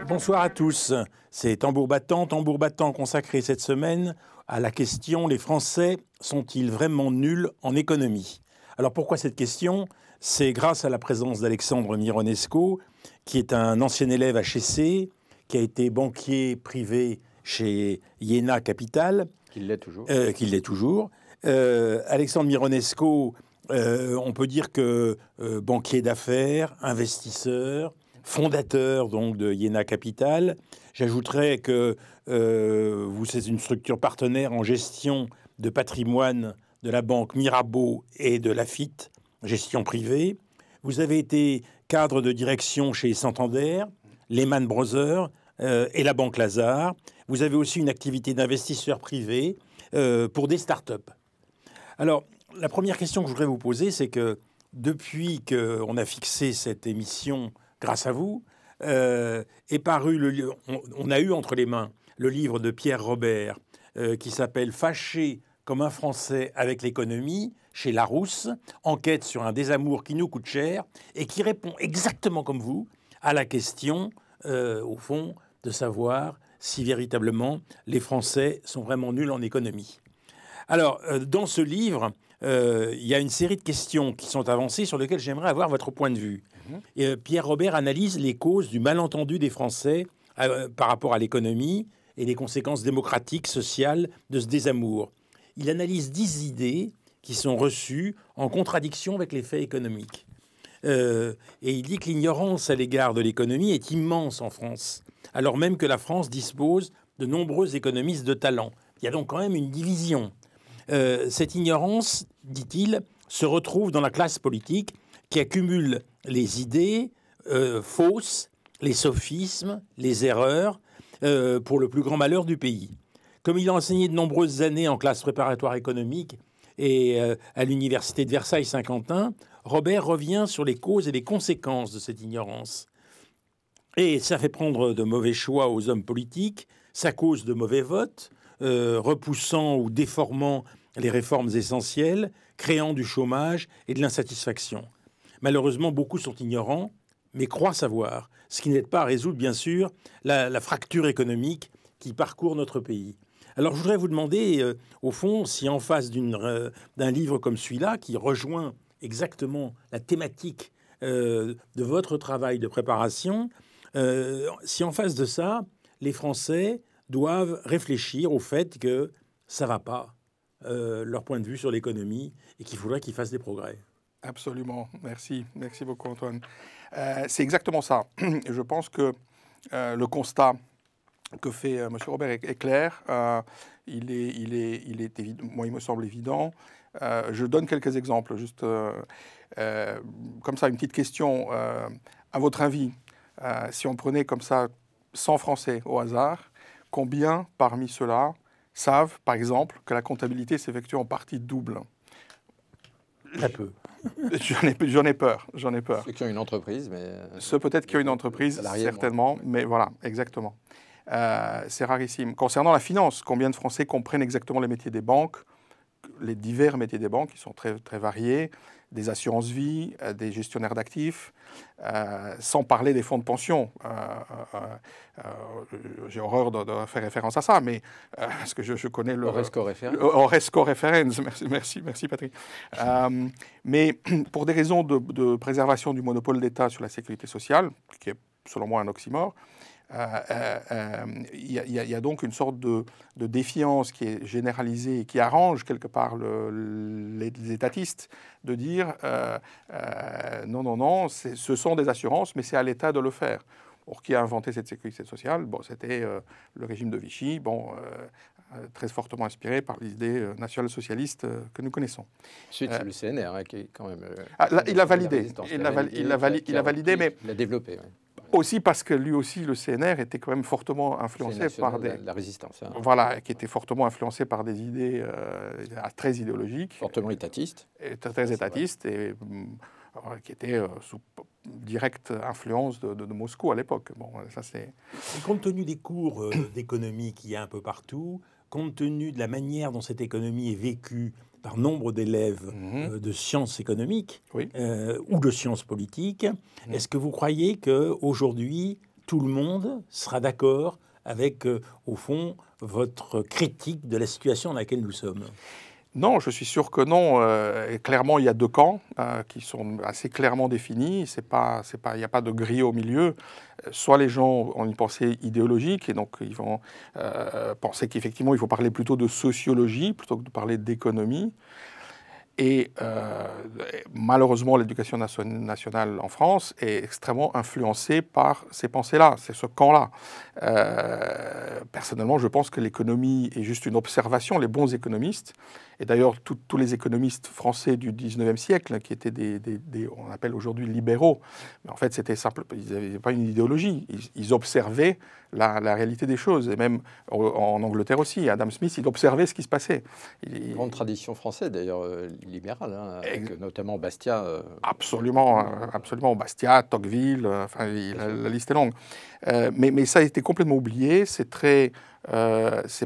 Bonsoir à tous, c'est Tambour Battant consacré cette semaine à la question « Les Français sont-ils vraiment nuls en économie ?» Alors pourquoi cette question? C'est grâce à la présence d'Alexandre Mironesco, qui est un ancien élève HEC, qui a été banquier privé chez Iéna Capital. Qu'il l'est toujours. Alexandre Mironesco, on peut dire que banquier d'affaires, investisseur, fondateur donc de Iéna Capital. J'ajouterais que c'est une structure partenaire en gestion de patrimoine de la banque Mirabeau et de Laffitte, gestion privée. Vous avez été cadre de direction chez Santander, Lehman Brothers et la Banque Lazare. Vous avez aussi une activité d'investisseur privé pour des startups. Alors, la première question que je voudrais vous poser, c'est que depuis qu'on a fixé cette émission grâce à vous, est paru on a eu entre les mains le livre de Pierre Robert qui s'appelle « Fâché comme un Français avec l'économie » chez Larousse, enquête sur un désamour qui nous coûte cher et qui répond exactement comme vous à la question, au fond, de savoir si véritablement les Français sont vraiment nuls en économie. Alors, dans ce livre, il y a une série de questions qui sont avancées sur lesquelles j'aimerais avoir votre point de vue. Pierre Robert analyse les causes du malentendu des Français par rapport à l'économie et les conséquences démocratiques, sociales de ce désamour. Il analyse 10 idées qui sont reçues en contradiction avec les faits économiques. Et il dit que l'ignorance à l'égard de l'économie est immense en France, alors même que la France dispose de nombreux économistes de talent. Il y a donc quand même une division. Cette ignorance, dit-il, se retrouve dans la classe politique qui accumule les idées fausses, les sophismes, les erreurs, pour le plus grand malheur du pays. Comme il a enseigné de nombreuses années en classe préparatoire économique et à l'université de Versailles-Saint-Quentin, Robert revient sur les causes et les conséquences de cette ignorance. Et ça fait prendre de mauvais choix aux hommes politiques, ça cause de mauvais votes, repoussant ou déformant les réformes essentielles, créant du chômage et de l'insatisfaction. Malheureusement, beaucoup sont ignorants, mais croient savoir, ce qui n'aide pas à résoudre, bien sûr, la fracture économique qui parcourt notre pays. Alors, je voudrais vous demander, au fond, si en face d'un livre comme celui-là, qui rejoint exactement la thématique de votre travail de préparation, si en face de ça, les Français doivent réfléchir au fait que ça ne va pas, leur point de vue sur l'économie, et qu'il faudrait qu'ils fassent des progrès. Absolument. Merci. Merci beaucoup, Antoine. C'est exactement ça. Je pense que le constat que fait M. Robert est clair. Il est évident. Moi, il me semble évident. Je donne quelques exemples, juste comme ça, une petite question. À votre avis, si on prenait comme ça 100 Français au hasard, combien parmi ceux-là savent, par exemple, que la comptabilité s'effectue en partie double? Très peu. J'en ai peur. Ceux qui ont une entreprise, mais... Ceux peut-être qui ont une entreprise, certainement, mais voilà, exactement. C'est rarissime. Concernant la finance, combien de Français comprennent exactement les métiers des banques, les divers métiers des banques, qui sont très, très variés, des assurances-vie, des gestionnaires d'actifs, sans parler des fonds de pension. J'ai horreur de faire référence à ça, mais parce que je connais le... Horresco référence. Horresco référence, merci Patrick. Mais pour des raisons de préservation du monopole d'État sur la sécurité sociale, qui est selon moi un oxymore, il y a donc une sorte de défiance qui est généralisée et qui arrange quelque part les étatistes de dire non, ce sont des assurances, mais c'est à l'État de le faire. Or, qui a inventé cette sécurité sociale? Bon, c'était le régime de Vichy. Bon, très fortement inspiré par les idées nationales-socialistes que nous connaissons. Ensuite, c'est le CNR qui est quand même... il a validé. Il a validé, mais... Il a développé, oui. Aussi parce que lui aussi, le CNR était quand même fortement influencé par des... La résistance. Hein. Voilà, qui était fortement influencé par des idées très idéologiques. Fortement étatistes. Très étatistes, et qui étaient sous directe influence de Moscou à l'époque. Bon, ça c'est... Compte tenu des cours d'économie qu'il y a un peu partout, compte tenu de la manière dont cette économie est vécue par nombre d'élèves de sciences économiques ou de sciences politiques, est-ce que vous croyez qu'aujourd'hui, tout le monde sera d'accord avec, au fond, votre critique de la situation dans laquelle nous sommes ? Non, je suis sûr que non. Clairement, il y a deux camps qui sont assez clairement définis. Il n'y a pas de grille au milieu. Soit les gens ont une pensée idéologique et donc ils vont penser qu'effectivement il faut parler plutôt de sociologie plutôt que de parler d'économie. Et malheureusement, l'éducation nationale en France est extrêmement influencée par ces pensées-là, c'est ce camp-là. Personnellement, je pense que l'économie est juste une observation. Les bons économistes, et d'ailleurs tous les économistes français du 19e siècle, qui étaient on appelle aujourd'hui libéraux, mais en fait c'était simple, ils n'avaient pas une idéologie, ils observaient la réalité des choses. Et même en Angleterre aussi, Adam Smith, il observait ce qui se passait. Grande tradition française d'ailleurs, libérale, hein, avec notamment Bastiat. Absolument, Bastiat, Tocqueville, enfin la liste est longue. Mais ça a été complètement oublié, c'est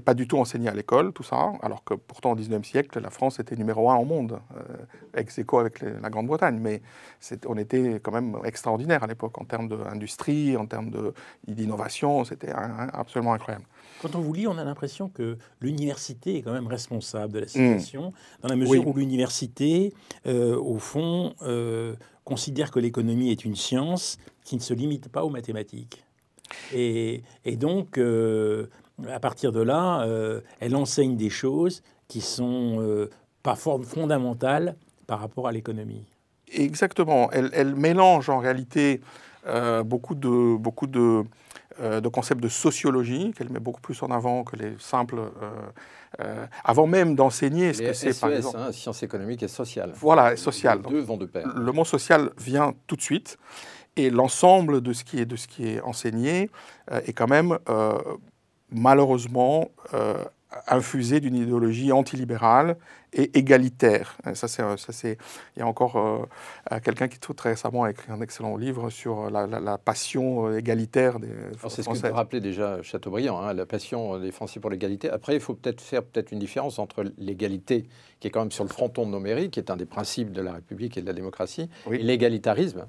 pas du tout enseigné à l'école, tout ça, alors que pourtant au XIXe siècle, la France était numéro 1 au monde, ex aequo avec la Grande-Bretagne, mais on était quand même extraordinaire à l'époque en termes d'industrie, en termes d'innovation, c'était absolument incroyable. Quand on vous lit, on a l'impression que l'université est quand même responsable de la situation, dans la mesure où l'université, au fond, considère que l'économie est une science qui ne se limite pas aux mathématiques. Et donc, à partir de là, elle enseigne des choses qui sont pas fondamentales par rapport à l'économie. Exactement. Elle mélange en réalité beaucoup de concepts de sociologie, qu'elle met beaucoup plus en avant que les simples... avant même d'enseigner ce que c'est, par exemple... Hein, sciences économiques et sociales. Voilà, sociales. Les deux vont de pair. Le mot social vient tout de suite, et l'ensemble de ce qui est enseigné est quand même, malheureusement, infusé d'une idéologie antilibérale et égalitaire. Il y a encore quelqu'un qui tout très récemment a écrit un excellent livre sur la passion égalitaire des Français. C'est ce que rappelait déjà Chateaubriand, hein, la passion des Français pour l'égalité. Après, il faut faire une différence entre l'égalité, qui est quand même sur le fronton de nos mairies, qui est un des principes de la République et de la démocratie, et l'égalitarisme,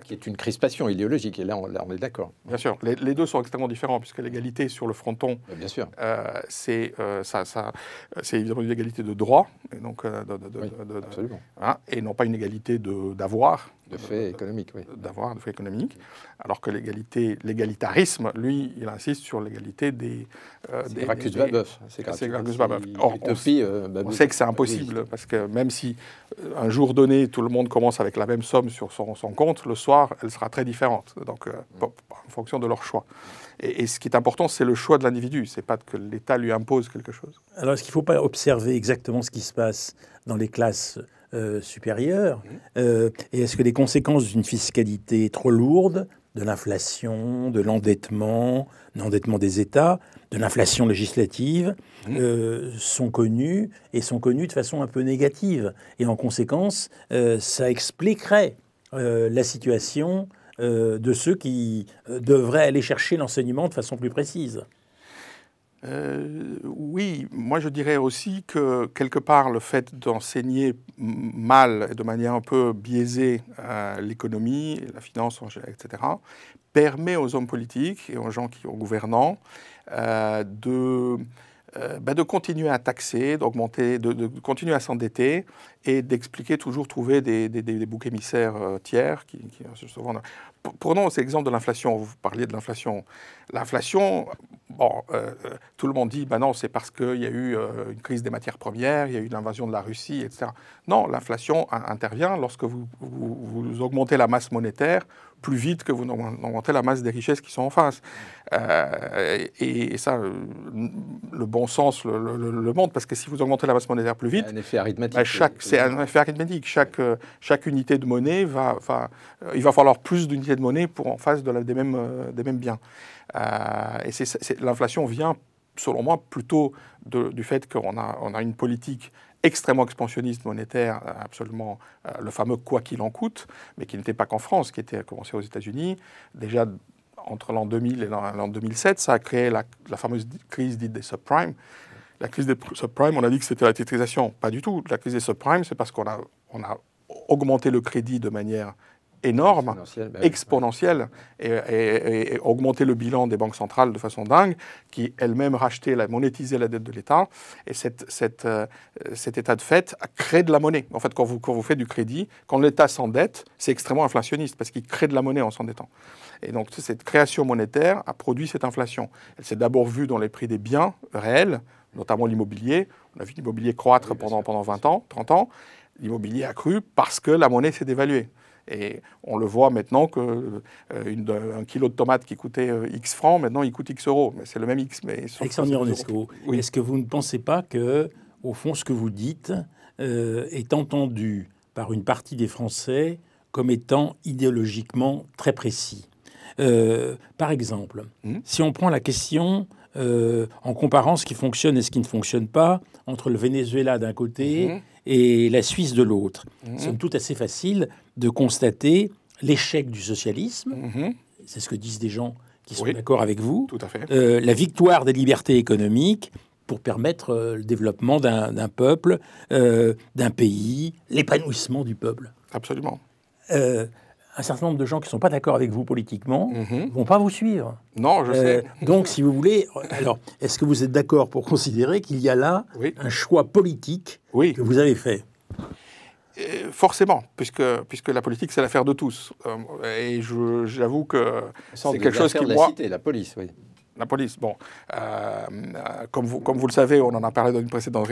qui est une crispation idéologique. Et là, on est d'accord. Bien sûr, les deux sont extrêmement différents, puisque l'égalité sur le fronton, bien sûr. C'est évidemment une égalité de droit, et donc absolument. Hein, et non pas une égalité d'avoir. De fait économique, oui. D'avoir, de fait économique. Alors que l'égalitarisme, lui, il insiste sur l'égalité des... C'est Gracchus Babeuf. C'est Gracchus Babeuf. Or, on sait que c'est impossible, parce que même si un jour donné, tout le monde commence avec la même somme sur son compte, le soir, elle sera très différente, donc en fonction de leur choix. Et ce qui est important, c'est le choix de l'individu, c'est pas que l'État lui impose quelque chose. Alors, est-ce qu'il ne faut pas observer exactement ce qui se passe dans les classes supérieures et est-ce que les conséquences d'une fiscalité trop lourde, de l'inflation, de l'endettement des États, de l'inflation législative, sont connues de façon un peu négative. Et en conséquence, ça expliquerait la situation de ceux qui devraient aller chercher l'enseignement de façon plus précise. Oui, moi je dirais aussi que quelque part le fait d'enseigner mal et de manière un peu biaisée l'économie, la finance, etc., permet aux hommes politiques et aux gens aux gouvernants de continuer à taxer, d'augmenter, de continuer à s'endetter et d'expliquer, toujours trouver des boucs émissaires tiers qui souvent... Prenons cet exemple de l'inflation. Vous parliez de l'inflation. L'inflation, tout le monde dit, non, c'est parce qu'il y a eu une crise des matières premières, il y a eu l'invasion de la Russie, etc. Non, l'inflation intervient lorsque vous augmentez la masse monétaire plus vite que vous n'augmentez la masse des richesses qui sont en face. Et ça, le bon sens le montre, parce que si vous augmentez la masse monétaire plus vite, un effet arithmétique. C'est un effet arithmétique. Chaque unité de monnaie il va falloir plus d'unités de monnaie pour en face des mêmes biens. Et l'inflation vient, selon moi, plutôt du fait qu'on a une politique extrêmement expansionniste monétaire, absolument le fameux quoi qu'il en coûte, mais qui n'était pas qu'en France, qui était commencé aux États-Unis. Déjà, entre l'an 2000 et l'an 2007, ça a créé la fameuse crise dite des subprimes. La crise des subprimes, on a dit que c'était la titrisation. Pas du tout. La crise des subprimes, c'est parce qu'on a augmenté le crédit de manière énorme, exponentielle, et augmenter le bilan des banques centrales de façon dingue, qui elles-mêmes monétisaient la dette de l'État. Et cet état de fait a créé de la monnaie. En fait, quand vous faites du crédit, quand l'État s'endette, c'est extrêmement inflationniste, parce qu'il crée de la monnaie en s'endettant. Et donc, cette création monétaire a produit cette inflation. Elle s'est d'abord vue dans les prix des biens réels, notamment l'immobilier. On a vu l'immobilier croître pendant 20 ans, 30 ans. L'immobilier a cru parce que la monnaie s'est dévaluée. Et on le voit maintenant qu'un kilo de tomates qui coûtait X francs, maintenant il coûte X euros. Mais c'est le même X. Alexandre Ionesco, oui. Est-ce que vous ne pensez pas que, au fond, ce que vous dites est entendu par une partie des Français comme étant idéologiquement très précis? Par exemple, si on prend la question en comparant ce qui fonctionne et ce qui ne fonctionne pas entre le Venezuela d'un côté et la Suisse de l'autre, c'est tout assez facile de constater l'échec du socialisme. C'est ce que disent des gens qui sont d'accord avec vous. Tout à fait. La victoire des libertés économiques pour permettre le développement d'un peuple, d'un pays, l'épanouissement du peuple. Absolument. Un certain nombre de gens qui ne sont pas d'accord avec vous politiquement ne vont pas vous suivre. Non, je sais. Donc, si vous voulez... Alors, est-ce que vous êtes d'accord pour considérer qu'il y a là un choix politique que vous avez fait? Forcément, puisque la politique, c'est l'affaire de tous. Et j'avoue que c'est quelque chose qui, moi... La police, oui. La police, bon, comme vous le savez, on en a parlé dans une précédente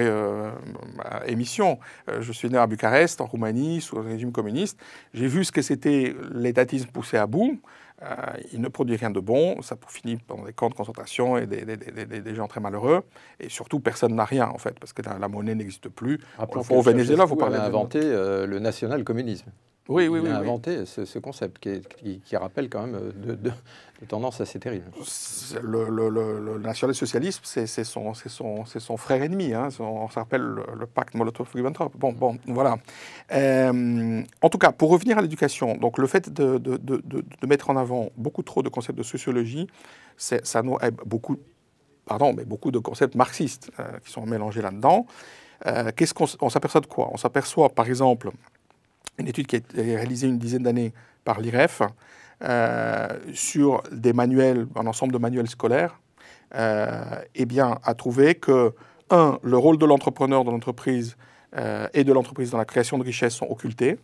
émission. Je suis né à Bucarest, en Roumanie, sous le régime communiste. J'ai vu ce que c'était l'étatisme poussé à bout. Il ne produit rien de bon. Ça finit dans des camps de concentration et des gens très malheureux. Et surtout, personne n'a rien, en fait, parce que la monnaie n'existe plus. Au Venezuela, vous parlez inventé le national-communisme. Oui. Il a inventé ce concept qui rappelle quand même de tendances assez terribles. Le national-socialisme, c'est son frère ennemi. Hein. On s'appelle le pacte Molotov-Ribbentrop. Bon, voilà. En tout cas, pour revenir à l'éducation, donc le fait de mettre en avant beaucoup trop de concepts de sociologie, ça nous aide beaucoup de concepts marxistes qui sont mélangés là-dedans. Qu'est-ce qu'on s'aperçoit de quoi? On s'aperçoit, par exemple, une étude qui a été réalisée une dizaine d'années par l'IREF sur des manuels, un ensemble de manuels scolaires, a trouvé que, le rôle de l'entrepreneur dans l'entreprise et de l'entreprise dans la création de richesses sont occultés.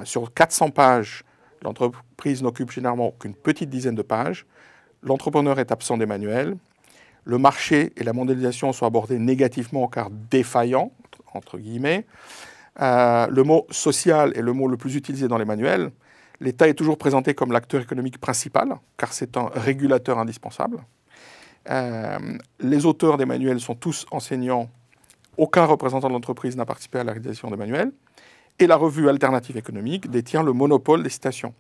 Sur 400 pages, l'entreprise n'occupe généralement qu'une petite dizaine de pages. L'entrepreneur est absent des manuels. Le marché et la mondialisation sont abordés négativement car défaillants, entre guillemets. Le mot social est le mot le plus utilisé dans les manuels. L'État est toujours présenté comme l'acteur économique principal, car c'est un régulateur indispensable. Les auteurs des manuels sont tous enseignants. Aucun représentant de l'entreprise n'a participé à la réalisation des manuels. Et la revue Alternative économique détient le monopole des citations.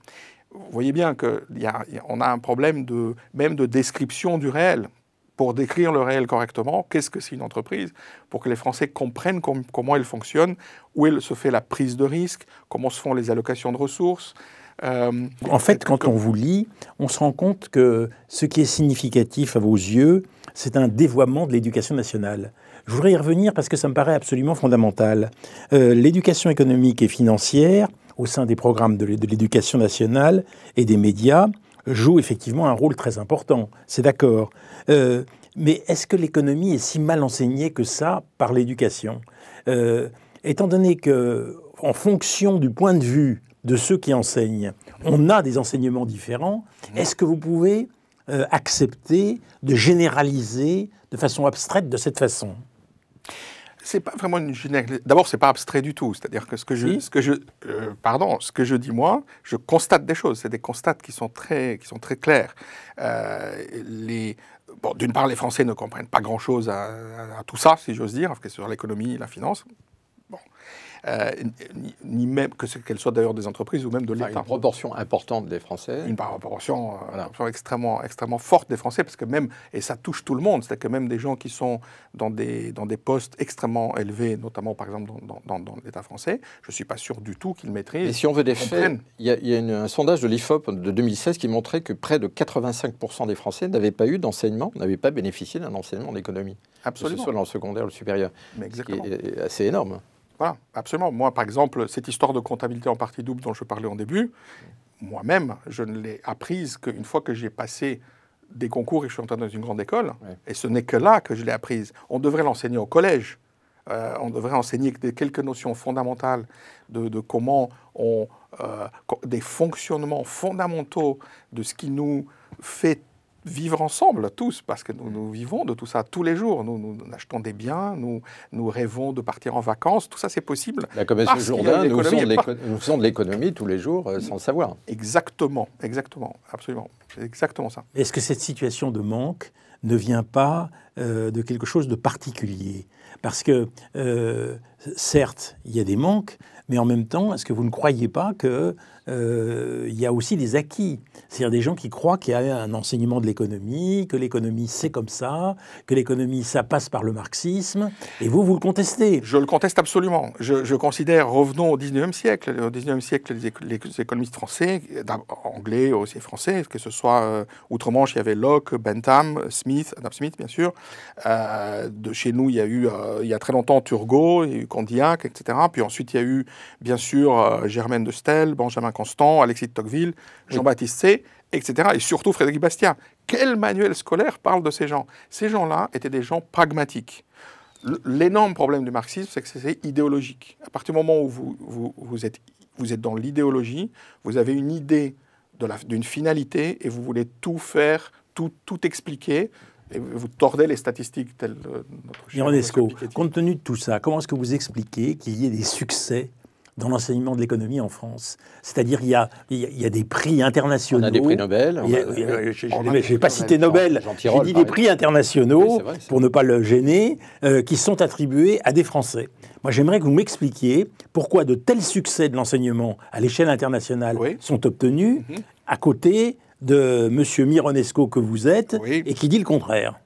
Vous voyez bien qu'on a un problème même de description du réel. Pour décrire le réel correctement, qu'est-ce que c'est une entreprise? Pour que les Français comprennent comment elle fonctionne, où elle se fait la prise de risque, comment se font les allocations de ressources. En fait, quand on vous lit, on se rend compte que ce qui est significatif à vos yeux, c'est un dévoiement de l'éducation nationale. Je voudrais y revenir parce que ça me paraît absolument fondamental. L'éducation économique et financière, au sein des programmes de l'éducation nationale et des médias, joue effectivement un rôle très important, c'est d'accord. Mais est-ce que l'économie est si mal enseignée que ça par l'éducation? Étant donné que, en fonction du point de vue de ceux qui enseignent, on a des enseignements différents, est-ce que vous pouvez accepter de généraliser de façon abstraite de cette façon? c'est pas vraiment une généralisation. D'abord, c'est pas abstrait du tout. C'est-à-dire que ce que je dis moi, je constate des choses. C'est des constats qui sont très clairs. D'une part, les Français ne comprennent pas grand-chose à tout ça, si j'ose dire, sur l'économie, la finance. Bon. Ni même qu'elles soient d'ailleurs des entreprises ou même de l'État. Une proportion importante des Français. Une proportion extrêmement forte des Français, parce que même, et ça touche tout le monde, c'est que même des gens qui sont dans des postes extrêmement élevés, notamment par exemple dans l'État français, je ne suis pas sûr du tout qu'ils maîtrisent. Et si on veut des faits, il y a un sondage de l'IFOP de 2016 qui montrait que près de 85% des Français n'avaient pas eu d'enseignement, n'avaient pas bénéficié d'un enseignement d'économie. Absolument. Que ce soit dans le secondaire ou le supérieur. Mais exactement. Ce qui est assez énorme. Voilà, absolument. Moi, par exemple, cette histoire de comptabilité en partie double dont je parlais en début, moi-même, je ne l'ai apprise qu'une fois que j'ai passé des concours et que je suis entré dans une grande école. Ouais. Et ce n'est que là que je l'ai apprise. On devrait l'enseigner au collège. On devrait enseigner quelques notions fondamentales de comment des fonctionnements fondamentaux de ce qui nous fait vivre ensemble, tous, parce que nous vivons de tout ça tous les jours. Nous achetons des biens, nous rêvons de partir en vacances. Tout ça, c'est possible. Comme M. Jourdain, nous faisons de l'économie tous les jours sans le savoir. Exactement, absolument. C'est exactement ça. Est-ce que cette situation de manque ne vient pas de quelque chose de particulier ? Parce que, certes, il y a des manques, mais en même temps, est-ce que vous ne croyez pas qu'il y a aussi des acquis ? C'est-à-dire des gens qui croient qu'il y a un enseignement de l'économie, que l'économie c'est comme ça, que l'économie ça passe par le marxisme, et vous le contestez. Je le conteste absolument. Je considère, revenons au 19e siècle. Au 19e siècle, les économistes français, anglais aussi français, que ce soit outre-Manche, il y avait Locke, Bentham, Adam Smith bien sûr. De chez nous, il y a eu, il y a très longtemps, Turgot, il y a eu Condillac, etc. Puis ensuite, il y a eu, bien sûr, Germaine de Stel, Benjamin Constant, Alexis de Tocqueville, Jean-Baptiste Say, etc. Et surtout Frédéric Bastiat. Quel manuel scolaire parle de ces gens ? Ces gens-là étaient des gens pragmatiques. L'énorme problème du marxisme, c'est que c'est idéologique. À partir du moment où vous êtes dans l'idéologie, vous avez une idée d'une finalité et vous voulez tout faire, tout expliquer. Et vous tordez les statistiques telles notre cher Ionesco, compte tenu de tout ça, comment est-ce que vous expliquez qu'il y ait des succès dans l'enseignement de l'économie en France? C'est-à-dire il y a des prix internationaux. On a des prix Nobel. Je n'ai pas cité Nobel, j'ai dit des prix internationaux, oui, pour ne pas le gêner, qui sont attribués à des Français. Moi, j'aimerais que vous m'expliquiez pourquoi de tels succès de l'enseignement à l'échelle internationale sont obtenus à côté de M. Mironesco que vous êtes et qui dit le contraire.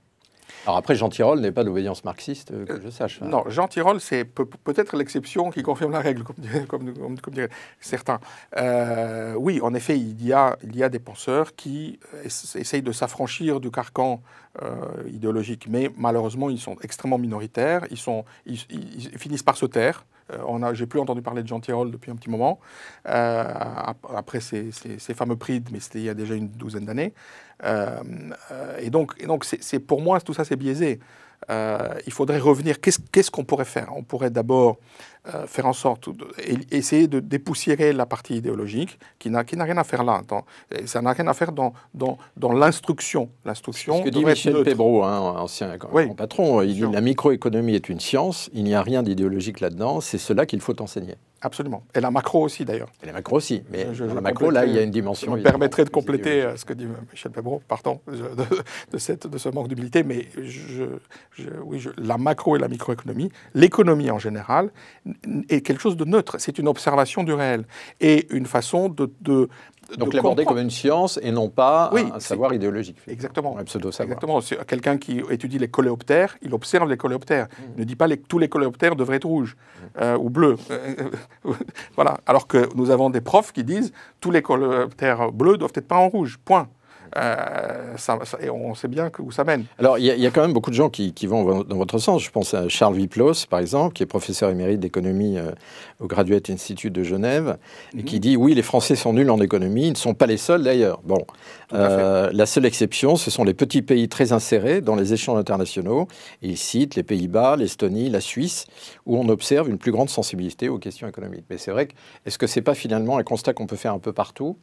Alors après, Jean Tirole n'est pas d'obédience marxiste, que je sache. Non, Jean Tirole, c'est peut-être l'exception qui confirme la règle, comme diraient certains. Oui, en effet, il y a des penseurs qui essayent de s'affranchir du carcan idéologique, mais malheureusement, ils sont extrêmement minoritaires, ils finissent par se taire. J'ai plus entendu parler de Jean Tirole depuis un petit moment, après ces fameux prix, mais c'était il y a déjà une douzaine d'années. Et donc c'est pour moi, tout ça, c'est biaisé. Il faudrait revenir. Qu'est-ce qu'on pourrait faire ? On pourrait d'abord faire en sorte essayer de dépoussiérer la partie idéologique qui n'a rien à faire là. Ça n'a rien à faire dans l'instruction. L'instruction. Ce que dit Michel Pébreau, ancien grand patron, il dit la microéconomie est une science. Il n'y a rien d'idéologique là-dedans. C'est cela qu'il faut enseigner. Absolument. Et la macro aussi, d'ailleurs. Et la macro aussi. Mais dans la macro, là, il y a une dimension. Je me permettrais de compléter ce que dit Michel Pébreau, pardon, de ce manque d'humilité, mais la macro et la microéconomie, l'économie en général, est quelque chose de neutre. C'est une observation du réel et une façon donc l'aborder comme une science et non pas un savoir idéologique. Exactement. Un pseudo-savoir. Exactement. C'est quelqu'un qui étudie les coléoptères, il observe les coléoptères. Il ne dit pas tous les coléoptères devraient être rouges ou bleus. Voilà. Alors que nous avons des profs qui disent tous les coléoptères bleus doivent être peints en rouge. Point. Et on sait bien où ça mène. Alors, il y a quand même beaucoup de gens qui vont dans votre sens. Je pense à Charles Wiplos, par exemple, qui est professeur émérite d'économie au Graduate Institute de Genève, et qui dit « Oui, les Français sont nuls en économie, ils ne sont pas les seuls d'ailleurs. » Bon, la seule exception, ce sont les petits pays très insérés dans les échanges internationaux. Et il cite les Pays-Bas, l'Estonie, la Suisse, où on observe une plus grande sensibilité aux questions économiques. Mais c'est vrai que, est-ce que ce n'est pas finalement un constat qu'on peut faire un peu partout,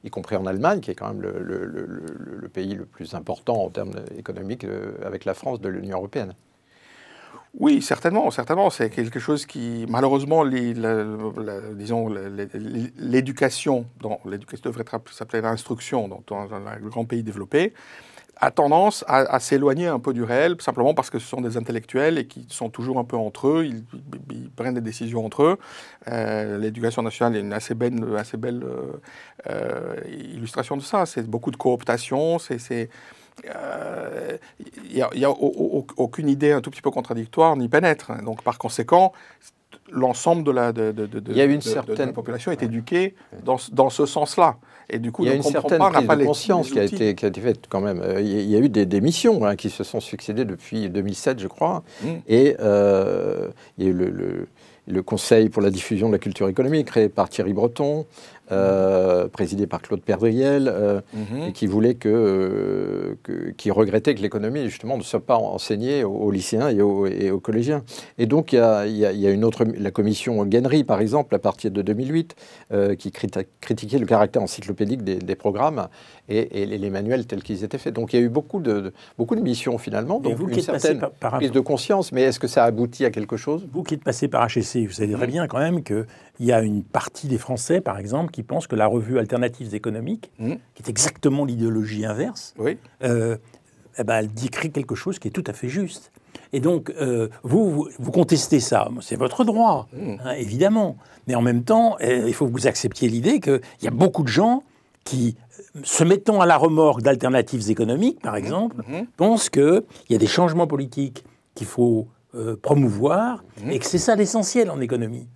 y compris en Allemagne, qui est quand même le pays le plus important en termes économiques avec la France de l'Union européenne? Oui, certainement. C'est quelque chose qui, malheureusement, disons, l'éducation devrait s'appeler l'instruction dans un grand pays développé, a tendance à s'éloigner un peu du réel, simplement parce que ce sont des intellectuels et qui sont toujours un peu entre eux, ils prennent des décisions entre eux. L'éducation nationale est une assez belle illustration de ça. C'est beaucoup de cooptation, il n'y a aucune idée un tout petit peu contradictoire n'y pénètre. Donc, par conséquent, l'ensemble de la population est éduquée dans ce sens-là. Et du coup, il y a une certaine prise de conscience qui a été faite quand même. Il y a eu des missions qui se sont succédées depuis 2007, je crois. Et il y a eu le Conseil pour la diffusion de la culture économique, créé par Thierry Breton, présidé par Claude Perdriel, et qui voulait qui regrettait que l'économie, justement, ne soit pas enseignée aux lycéens et aux collégiens. Et donc, il y a une autre, la commission Guenry, par exemple, à partir de 2008, qui critiquait le caractère encyclopédique des programmes et les manuels tels qu'ils étaient faits. Donc, il y a eu beaucoup de missions, finalement, donc une certaine prise de conscience. Mais est-ce que ça aboutit à quelque chose? Vous qui êtes passé par HEC, vous savez très bien quand même qu'il y a une partie des Français, par exemple, qui pensent que la revue Alternatives économiques, qui est exactement l'idéologie inverse, elle décrit quelque chose qui est tout à fait juste. Et donc, vous contestez ça, c'est votre droit, évidemment. Mais en même temps, il faut que vous acceptiez l'idée qu'il y a beaucoup de gens qui, se mettant à la remorque d'alternatives économiques, par exemple, pensent qu'il y a des changements politiques qu'il faut promouvoir et que c'est ça l'essentiel en économie.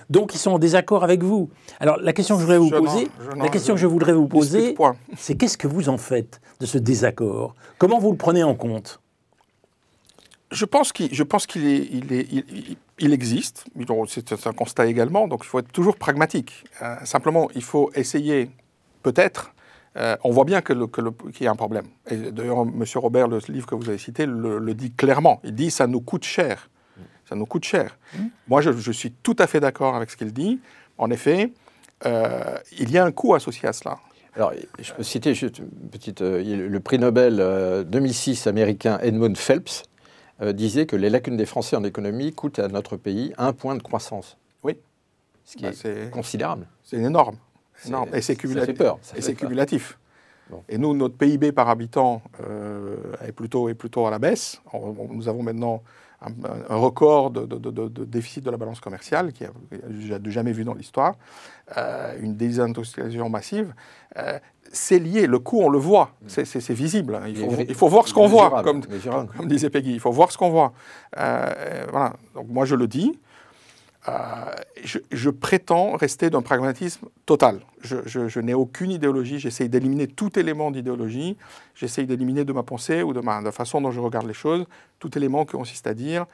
Donc, ils sont en désaccord avec vous. Alors, la question que je voudrais vous poser, c'est qu'est-ce que vous en faites de ce désaccord? Comment vous le prenez en compte? Je pense qu'il existe. C'est un constat également. Donc, il faut être toujours pragmatique. Simplement, il faut essayer, peut-être. On voit bien qu'il y a un problème. Et d'ailleurs, M. Robert, le livre que vous avez cité, le dit clairement. Il dit « ça nous coûte cher ». Ça nous coûte cher. Moi, je suis tout à fait d'accord avec ce qu'il dit. En effet, il y a un coût associé à cela. Alors, je peux citer juste une petite... le prix Nobel 2006 américain Edmund Phelps disait que les lacunes des Français en économie coûtent à notre pays 1 point de croissance. Oui. Ce qui est considérable. C'est énorme. Et c'est cumulatif. Ça fait peur. Et c'est cumulatif. Bon. Et nous, notre PIB par habitant est plutôt à la baisse. Nous avons maintenant un record de déficit de la balance commerciale qui a jamais vu dans l'histoire, une désindustrialisation massive. C'est lié, le coût, on le voit, c'est visible. Il faut voir ce qu'on voit, comme disait Peggy, il faut voir ce qu'on voit. Voilà. Donc moi, je le dis. Je prétends rester d'un pragmatisme total. Je n'ai aucune idéologie, j'essaye d'éliminer tout élément d'idéologie, j'essaye d'éliminer de ma pensée ou de la façon dont je regarde les choses, tout élément qui consiste à dire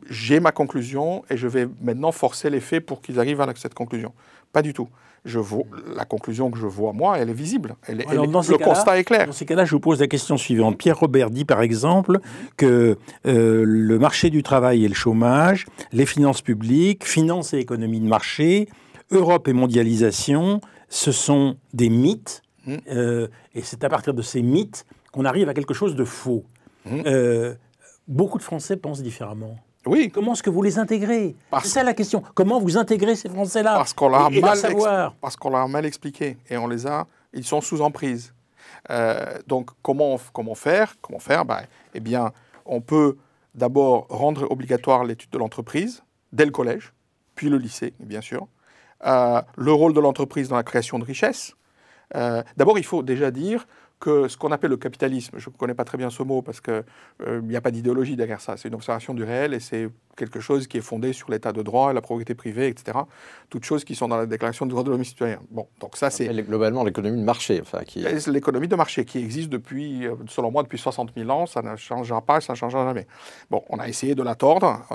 j'ai ma conclusion et je vais maintenant forcer les faits pour qu'ils arrivent à cette conclusion. Pas du tout. La conclusion que je vois, moi, elle est visible. Le constat est clair. Dans ces cas-là, je vous pose la question suivante. Pierre Robert dit, par exemple, que le marché du travail et le chômage, les finances publiques, finance et économie de marché, Europe et mondialisation, ce sont des mythes. Et c'est à partir de ces mythes qu'on arrive à quelque chose de faux. Beaucoup de Français pensent différemment. Oui. Comment est-ce que vous les intégrez? C'est ça la question. Comment vous intégrez ces Français-là? Parce qu'on leur a mal expliqué. Et ils sont sous emprise. Donc, comment faire? Eh bien, on peut d'abord rendre obligatoire l'étude de l'entreprise, dès le collège, puis le lycée, bien sûr. Le rôle de l'entreprise dans la création de richesses. D'abord, il faut déjà dire que ce qu'on appelle le capitalisme, je ne connais pas très bien ce mot parce qu'il n'y a pas d'idéologie derrière ça, c'est une observation du réel et c'est quelque chose qui est fondé sur l'état de droit, la propriété privée, etc. Toutes choses qui sont dans la déclaration des droits de l'homme et citoyen. Bon, donc ça c'est... Globalement l'économie de marché. L'économie de marché qui existe depuis, selon moi, depuis 60 000 ans, ça ne changera pas, ça ne changera jamais. Bon, on a essayé de la tordre,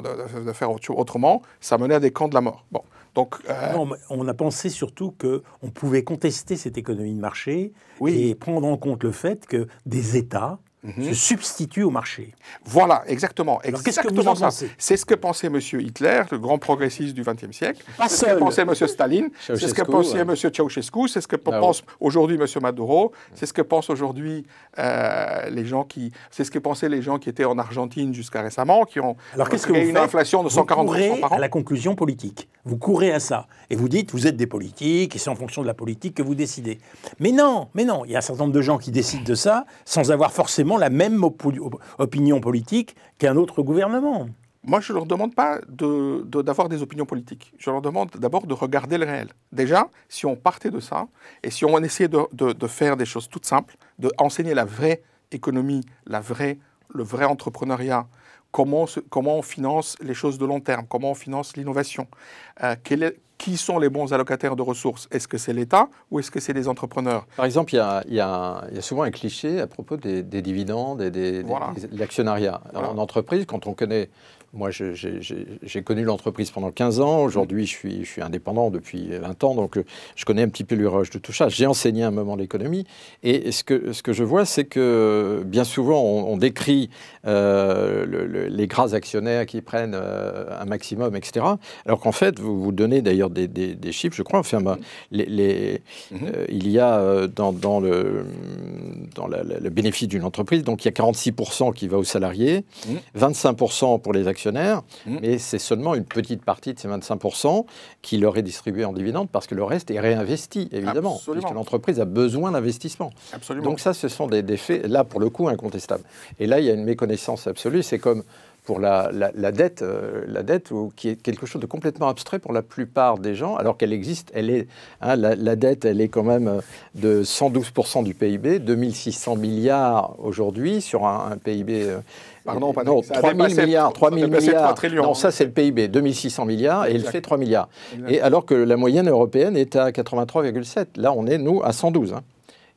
de faire autrement, ça menait à des camps de la mort. Bon. Donc, non, on a pensé surtout qu'on pouvait contester cette économie de marché et prendre en compte le fait que des États se substitue au marché. Voilà, exactement. Alors, qu'est-ce que vous en pensez ? C'est ce que pensait M. Hitler, le grand progressiste du XXe siècle. C'est ce que pensait M. Staline. C'est ce que pensait M. Ceausescu. C'est ce que pense aujourd'hui M. Maduro. C'est ce que pensent aujourd'hui les gens qui... C'est ce que pensaient les gens qui étaient en Argentine jusqu'à récemment, qui ont créé une inflation de 140% par an. Vous courez à la conclusion politique. Vous courez à ça. Et vous dites, vous êtes des politiques, et c'est en fonction de la politique que vous décidez. Mais non. Il y a un certain nombre de gens qui décident de ça sans avoir forcément la même opinion politique qu'un autre gouvernement. Moi, je ne leur demande pas d'avoir des opinions politiques. Je leur demande d'abord de regarder le réel. Déjà, si on partait de ça, et si on essayait de faire des choses toutes simples, d'enseigner la vraie économie, le vrai entrepreneuriat, comment on finance les choses de long terme, comment on finance l'innovation, qui sont les bons allocataires de ressources? Est-ce que c'est l'État ou est-ce que c'est les entrepreneurs? Par exemple, il y a souvent un cliché à propos des dividendes et de l'actionnariat. En entreprise, quand on connaît... Moi, j'ai connu l'entreprise pendant 15 ans. Aujourd'hui, je suis indépendant depuis 20 ans, donc je connais un petit peu l'usage de tout ça. J'ai enseigné un moment l'économie. Et ce que je vois, c'est que bien souvent, on décrit les gras actionnaires qui prennent un maximum, etc. Alors qu'en fait, vous donnez d'ailleurs des chiffres, je crois. Enfin, il y a dans le bénéfice d'une entreprise, donc il y a 46% qui va aux salariés, 25% pour les actionnaires, mais c'est seulement une petite partie de ces 25% qui leur est distribuée en dividendes parce que le reste est réinvesti, évidemment, Absolument. puisque l'entreprise a besoin d'investissement. Absolument. Donc ça, ce sont des faits, là, pour le coup, incontestables. Et là, il y a une méconnaissance absolue. C'est comme pour la dette, qui est quelque chose de complètement abstrait pour la plupart des gens, alors qu'elle existe. La dette, elle est quand même de 112% du PIB, 2600 milliards aujourd'hui sur un PIB... Pardon, pas non, 3 000 milliards. 3 000 milliards. Non, ça, c'est le PIB, 2600 milliards, et il fait 3 milliards. Exact. Et alors que la moyenne européenne est à 83,7. Là, on est, nous, à 112.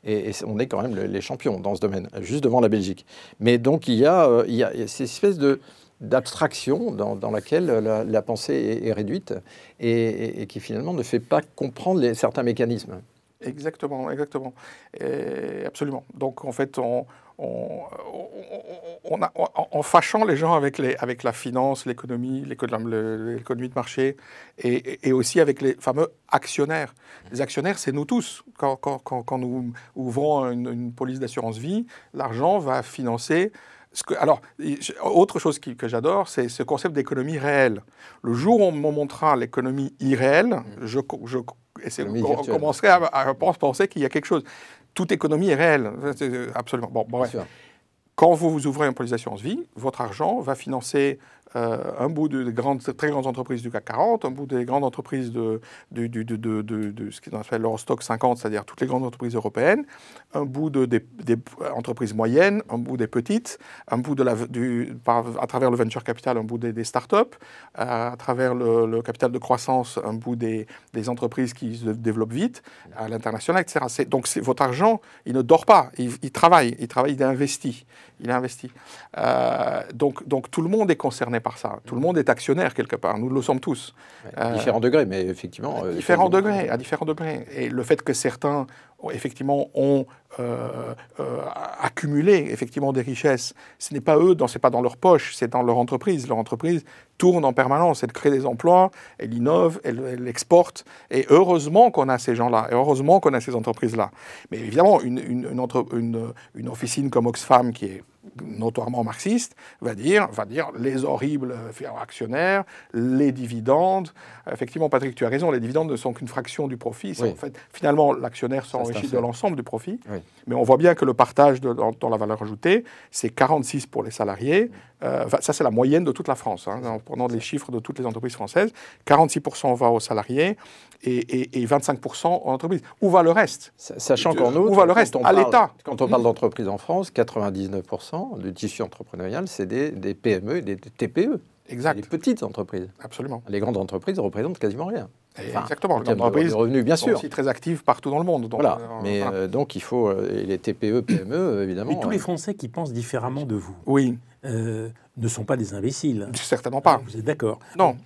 Et on est quand même les champions dans ce domaine, juste devant la Belgique. Mais donc, il y a cette espèce d'abstraction dans laquelle la pensée est réduite et qui, finalement, ne fait pas comprendre certains mécanismes. Exactement. Absolument. Donc, en fait, en fâchant les gens avec la finance, l'économie de marché et aussi avec les fameux actionnaires. Les actionnaires, c'est nous tous. Quand nous ouvrons une police d'assurance vie, l'argent va financer... Alors, autre chose que j'adore, c'est ce concept d'économie réelle. Le jour où on me montrera l'économie irréelle, je commencerai à penser qu'il y a quelque chose. Toute économie est réelle, absolument. Bon, bref. Quand vous ouvrez une police d'assurance vie, votre argent va financer un bout de très grandes entreprises du CAC 40, un bout des grandes entreprises de ce qu'on appelle l'Eurostock 50, c'est-à-dire toutes les grandes entreprises européennes, un bout des entreprises moyennes, un bout des petites, un bout à travers le venture capital, un bout des startups, à travers le capital de croissance, un bout des entreprises qui se développent vite, à l'international, etc. Donc votre argent, il ne dort pas, il travaille, il investit. Donc tout le monde est concerné par ça. Tout le monde est actionnaire quelque part. Nous le sommes tous. À différents degrés, mais effectivement... À différents degrés. Et le fait que certains, effectivement, ont accumulé effectivement des richesses, ce n'est pas eux, c'est pas dans leur poche, c'est dans leur entreprise. Leur entreprise tourne en permanence, elle crée des emplois, elle innove, elle exporte. Et heureusement qu'on a ces gens-là, et heureusement qu'on a ces entreprises-là. Mais évidemment, une officine comme Oxfam, qui est notoirement marxiste, va dire les horribles actionnaires, les dividendes. Effectivement, Patrick, tu as raison, les dividendes ne sont qu'une fraction du profit. Oui. En fait, finalement, l'actionnaire s'enrichit de l'ensemble du profit. Oui. Mais on voit bien que le partage dans la valeur ajoutée, c'est 46 pour les salariés. Ça, c'est la moyenne de toute la France. En prenant les chiffres de toutes les entreprises françaises, 46% va aux salariés et 25% aux entreprises. Où va le reste? Sachant qu'en outre, où va le reste? À l'État. Quand on parle d'entreprise en France, 99% du tissu entrepreneurial, c'est des PME et des TPE. Exact. Les petites entreprises. Absolument. Les grandes entreprises représentent quasiment rien. Exactement. Les entreprises de revenus, bien sûr, sont aussi très actives partout dans le monde. Donc, voilà. Donc il faut les TPE, PME, évidemment. Mais tous les Français qui pensent différemment de vous, oui, ne sont pas des imbéciles. Certainement pas. Vous êtes d'accord? Non.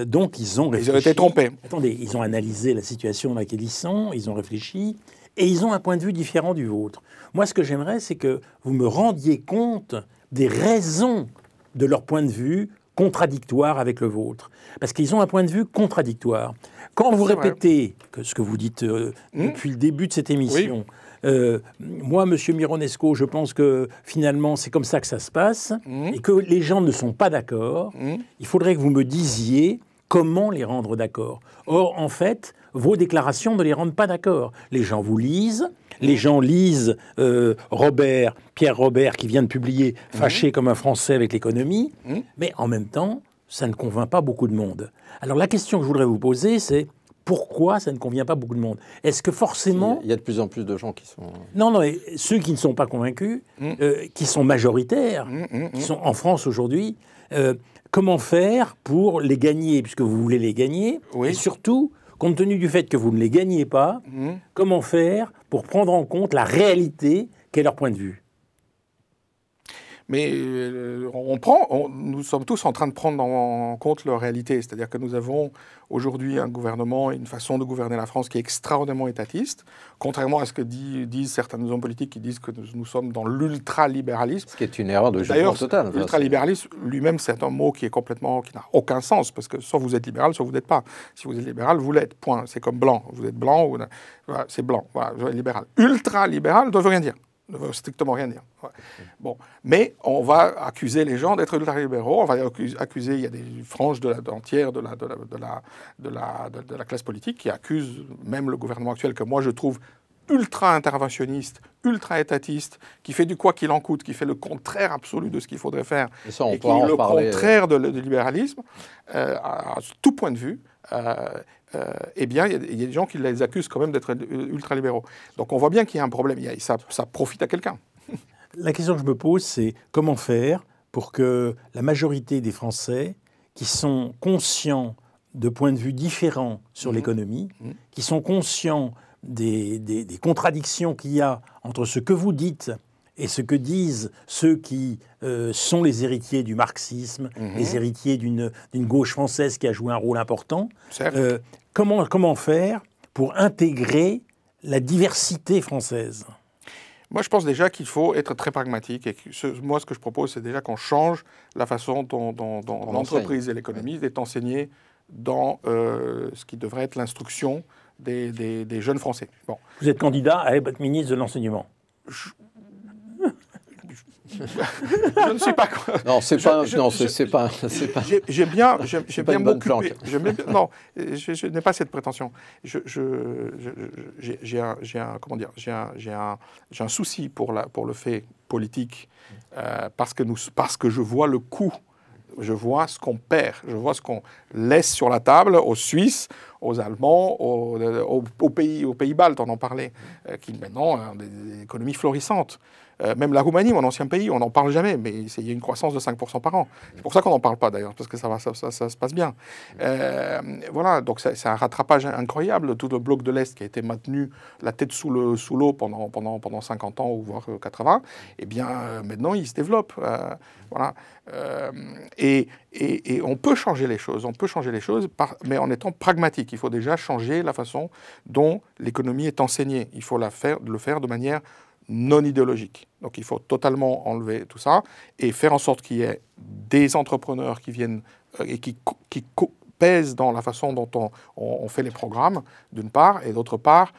Donc ils ont réfléchi. Ils ont été trompés. Attendez, ils ont analysé la situation dans laquelle ils sont, ils ont réfléchi et ils ont un point de vue différent du vôtre. Moi, ce que j'aimerais, c'est que vous me rendiez compte des raisons de leur point de vue contradictoire avec le vôtre. Parce qu'ils ont un point de vue contradictoire. Quand vous répétez ce que vous dites depuis le début de cette émission, moi, M. Mironesco, je pense que finalement, c'est comme ça que ça se passe, et que les gens ne sont pas d'accord. Il faudrait que vous me disiez comment les rendre d'accord. Or, en fait, vos déclarations ne les rendent pas d'accord. Les gens vous lisent, les gens lisent Pierre Robert, qui vient de publier « Fâché comme un Français avec l'économie », mais en même temps, ça ne convainc pas beaucoup de monde. Alors la question que je voudrais vous poser, c'est pourquoi ça ne convient pas beaucoup de monde? Est-ce que forcément... Il y a de plus en plus de gens qui sont... Non, et ceux qui ne sont pas convaincus, qui sont majoritaires, qui sont en France aujourd'hui, comment faire pour les gagner, puisque vous voulez les gagner, et surtout, compte tenu du fait que vous ne les gagnez pas, comment faire pour prendre en compte la réalité qu'est leur point de vue? Mais nous sommes tous en train de prendre en compte leur réalité. C'est-à-dire que nous avons aujourd'hui un gouvernement et une façon de gouverner la France qui est extraordinairement étatiste, contrairement à ce que disent certains hommes politiques qui disent que nous sommes dans l'ultralibéralisme. Ce qui est une erreur de jugement totale. L'ultralibéralisme lui-même, c'est un mot qui n'a aucun sens, parce que soit vous êtes libéral, soit vous n'êtes pas. Si vous êtes libéral, vous l'êtes, point. C'est comme blanc. Vous êtes blanc, voilà, c'est blanc. Voilà, vous êtes libéral. Ultralibéral ne veut rien dire. Ne veut strictement rien dire. Ouais. Bon. Mais on va accuser les gens d'être ultralibéraux, on va accuser, il y a des franges entières de la classe politique qui accusent même le gouvernement actuel, que moi je trouve ultra-interventionniste, ultra-étatiste, qui fait du quoi qu'il en coûte, qui fait le contraire absolu de ce qu'il faudrait faire, et qui est le contraire du libéralisme, à tout point de vue. Eh bien, il y a des gens qui les accusent quand même d'être ultralibéraux. Donc on voit bien qu'il y a un problème, ça profite à quelqu'un. La question que je me pose, c'est comment faire pour que la majorité des Français qui sont conscients de points de vue différents sur l'économie, qui sont conscients des contradictions qu'il y a entre ce que vous dites et ce que disent ceux qui sont les héritiers du marxisme, les héritiers d'une gauche française qui a joué un rôle important. Comment faire pour intégrer la diversité française? Moi, je pense déjà qu'il faut être très pragmatique. Et moi, ce que je propose, c'est déjà qu'on change la façon dont l'entreprise et l'économie est enseignée dans ce qui devrait être l'instruction des jeunes Français. Bon. Vous êtes candidat à être ministre de l'enseignement. Je ne suis pas. Non, c'est pas. J'aime bien m'occuper. Non, je n'ai pas cette prétention. J'ai un souci pour le fait politique parce que je vois le coût. Je vois ce qu'on perd, je vois ce qu'on laisse sur la table aux Suisses, aux Allemands, aux pays baltes, on en parlait, qui maintenant ont des économies florissantes. Même la Roumanie, mon ancien pays, on n'en parle jamais, mais il y a une croissance de 5% par an. C'est pour ça qu'on n'en parle pas d'ailleurs, parce que ça se passe bien. Voilà, donc c'est un rattrapage incroyable. Tout le bloc de l'Est qui a été maintenu la tête sous l'eau pendant 50 ans, ou voire 80, eh bien maintenant il se développe. Voilà. Et on peut changer les choses, mais en étant pragmatique. Il faut déjà changer la façon dont l'économie est enseignée. Il faut le faire de manière non idéologique. Donc il faut totalement enlever tout ça et faire en sorte qu'il y ait des entrepreneurs qui viennent et qui pèsent dans la façon dont on fait les programmes, d'une part, et d'autre part,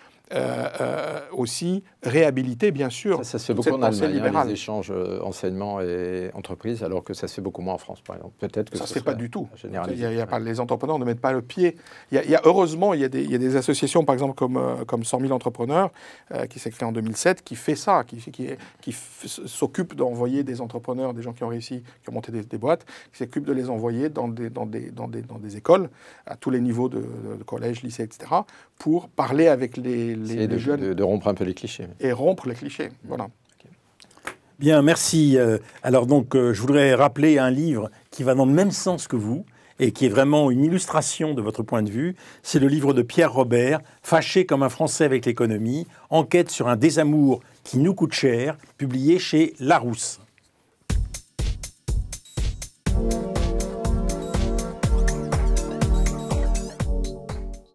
aussi réhabiliter, bien sûr, ça se fait beaucoup en Allemagne, les échanges enseignement et entreprise, alors que ça se fait beaucoup moins en France, par exemple. Peut-être que ça ne se fait pas du tout. Les entrepreneurs ne mettent pas le pied. Heureusement, il y a des associations, par exemple, comme 100 000 entrepreneurs, qui s'est créée en 2007, qui fait ça, qui s'occupe d'envoyer des entrepreneurs, des gens qui ont réussi, qui ont monté des boîtes, qui s'occupe de les envoyer dans des écoles, à tous les niveaux de collège, lycée, etc., pour parler avec les jeunes. De rompre un peu les clichés. Et rompre les clichés, voilà. Bien, merci. Alors donc, je voudrais rappeler un livre qui va dans le même sens que vous et qui est vraiment une illustration de votre point de vue. C'est le livre de Pierre Robert, « Fâché comme un Français avec l'économie, enquête sur un désamour qui nous coûte cher », publié chez Larousse.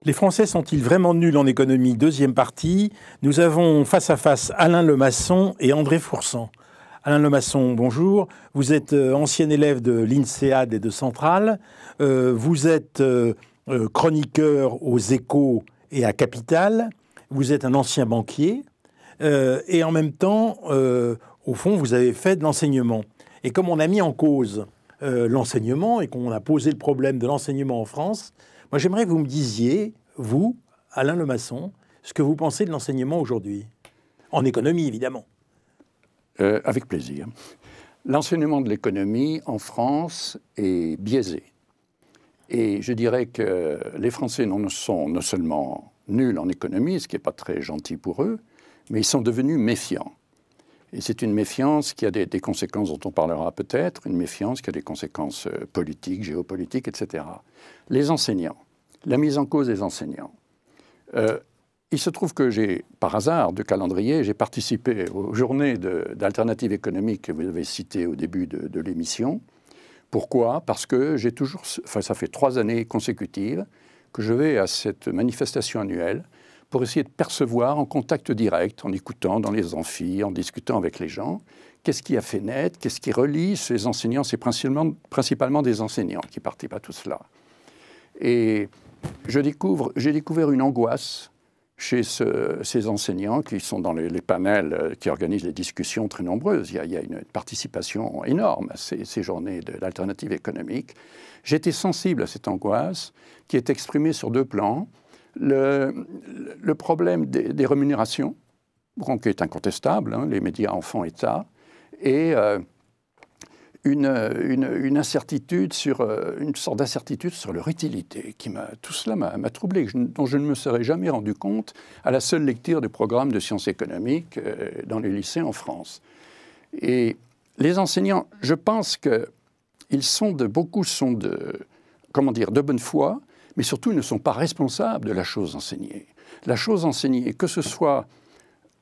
Les Français sont-ils vraiment nuls en économie? Deuxième partie. Nous avons face à face Alain Lemasson et André Fourcent. Alain Lemasson, bonjour. Vous êtes ancien élève de l'INSEAD et de Centrale. Vous êtes chroniqueur aux Échos et à Capital. Vous êtes un ancien banquier. Et en même temps, au fond, vous avez fait de l'enseignement. Et comme on a mis en cause l'enseignement et qu'on a posé le problème de l'enseignement en France, moi j'aimerais que vous me disiez, vous, Alain Lemasson, ce que vous pensez de l'enseignement aujourd'hui. En économie, évidemment. Avec plaisir. L'enseignement de l'économie en France est biaisé. Et je dirais que les Français sont non seulement nuls en économie, ce qui n'est pas très gentil pour eux, mais ils sont devenus méfiants. Et c'est une méfiance qui a des conséquences dont on parlera peut-être, une méfiance qui a des conséquences politiques, géopolitiques, etc. Les enseignants, la mise en cause des enseignants. Il se trouve que par hasard de calendrier, j'ai participé aux journées d'alternatives économiques que vous avez citées au début de l'émission. Pourquoi? Parce que ça fait 3 années consécutives que je vais à cette manifestation annuelle pour essayer de percevoir en contact direct, en écoutant dans les amphis, en discutant avec les gens, qu'est-ce qui a fait naître, qu'est-ce qui relie ces enseignants. C'est principalement des enseignants qui participent à tout cela. Et j'ai découvert une angoisse chez ces enseignants qui sont dans les panels qui organisent les discussions très nombreuses. Il y a une participation énorme à ces journées de l'alternative économique. J'étais sensible à cette angoisse qui est exprimée sur 2 plans. Le problème des rémunérations, qui est incontestable, hein, les médias enfants État, et une incertitude une sorte d'incertitude sur leur utilité. Tout cela m'a troublé, dont je ne me serais jamais rendu compte à la seule lecture des programmes de sciences économiques dans les lycées en France. Et les enseignants, je pense que beaucoup sont de bonne foi, mais surtout ils ne sont pas responsables de la chose enseignée. La chose enseignée, que ce soit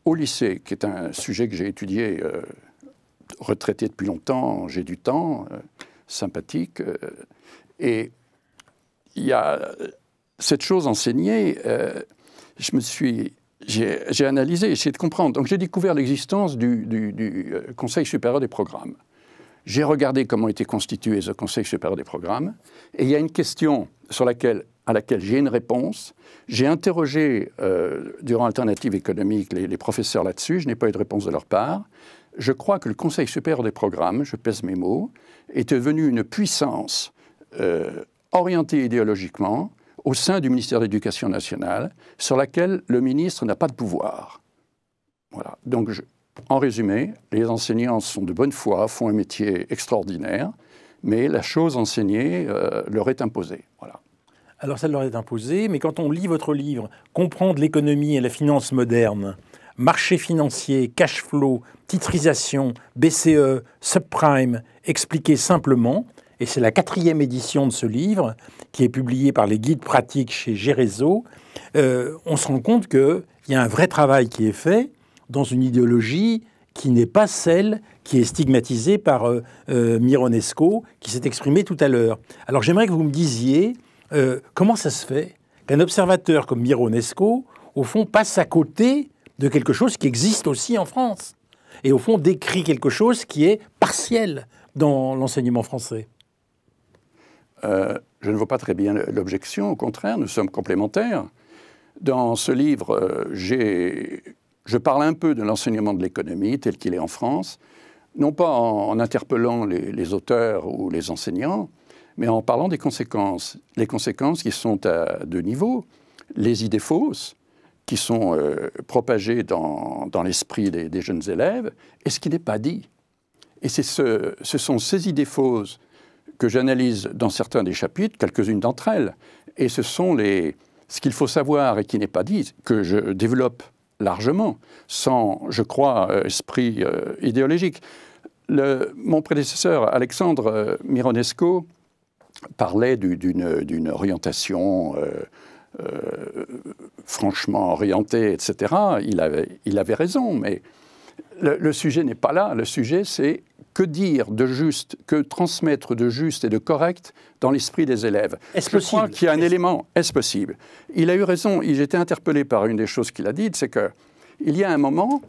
au lycée, qui est un sujet que j'ai étudié, retraité depuis longtemps, j'ai du temps, sympathique, et il y a cette chose enseignée, j'ai analysé, essayé de comprendre. Donc j'ai découvert l'existence du Conseil supérieur des programmes. J'ai regardé comment était constitué ce Conseil supérieur des programmes, et il y a une question à laquelle j'ai une réponse. J'ai interrogé, durant Alternative économique, les professeurs là-dessus, je n'ai pas eu de réponse de leur part. Je crois que le Conseil supérieur des programmes, je pèse mes mots, est devenu une puissance orientée idéologiquement au sein du ministère de l'Éducation nationale, sur laquelle le ministre n'a pas de pouvoir. Voilà. Donc, en résumé, les enseignants sont de bonne foi, font un métier extraordinaire, mais la chose enseignée leur est imposée. Voilà. Alors ça leur est imposé, mais quand on lit votre livre « Comprendre l'économie et la finance moderne », marché financier, cash flow, titrisation, BCE, subprime, expliqué simplement, et c'est la 4e édition de ce livre, qui est publié par les guides pratiques chez Gérézo, on se rend compte qu'il y a un vrai travail qui est fait dans une idéologie qui n'est pas celle qui est stigmatisée par Mironesco, qui s'est exprimée tout à l'heure. Alors j'aimerais que vous me disiez comment ça se fait qu'un observateur comme Mironesco, au fond, passe à côté de quelque chose qui existe aussi en France, et au fond décrit quelque chose qui est partiel dans l'enseignement français. Je ne vois pas très bien l'objection, au contraire, nous sommes complémentaires. Dans ce livre, je parle un peu de l'enseignement de l'économie tel qu'il est en France, non pas en interpellant les auteurs ou les enseignants, mais en parlant des conséquences. Les conséquences qui sont à 2 niveaux. Les idées fausses, qui sont propagées dans l'esprit des jeunes élèves, et ce qui n'est pas dit. Et ce sont ces idées fausses que j'analyse dans certains des chapitres, quelques-unes d'entre elles, et ce sont ce qu'il faut savoir et qui n'est pas dit, que je développe largement, sans, je crois, esprit idéologique. Mon prédécesseur, Alexandre Mironesco, parlait d'une orientation franchement orientée, etc. Il avait raison, mais le sujet n'est pas là. Le sujet, c'est que dire de juste, que transmettre de juste et de correct dans l'esprit des élèves? Est-ce Je crois qu'il y a un élément, est-ce possible? Il a eu raison, j'ai été interpellé par une des choses qu'il a dites, c'est qu'il y a un moment,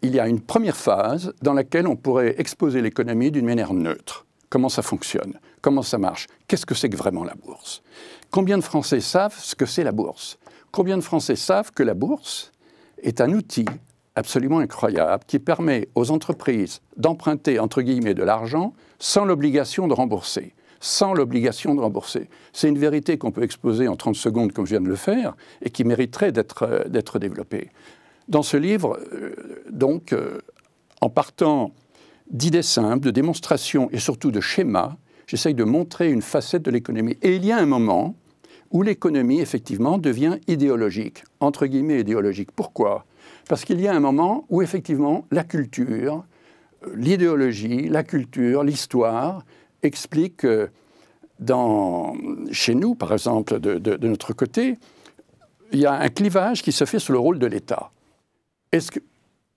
il y a une première phase dans laquelle on pourrait exposer l'économie d'une manière neutre. Comment ça fonctionne? Comment ça marche? Qu'est-ce que c'est que vraiment la bourse? Combien de Français savent ce que c'est la bourse? Combien de Français savent que la bourse est un outil absolument incroyable qui permet aux entreprises d'emprunter, entre guillemets, de l'argent sans l'obligation de rembourser. Sans l'obligation de rembourser. C'est une vérité qu'on peut exposer en 30 secondes, comme je viens de le faire, et qui mériterait d'être développée. Dans ce livre, en partant d'idées simples, de démonstrations et surtout de schémas, j'essaye de montrer une facette de l'économie. Et il y a un moment où l'économie, effectivement, devient idéologique, entre guillemets idéologique. Pourquoi ? Parce qu'il y a un moment où, effectivement, la culture, l'idéologie, la culture, l'histoire expliquent chez nous, par exemple, de notre côté, il y a un clivage qui se fait sur le rôle de l'État.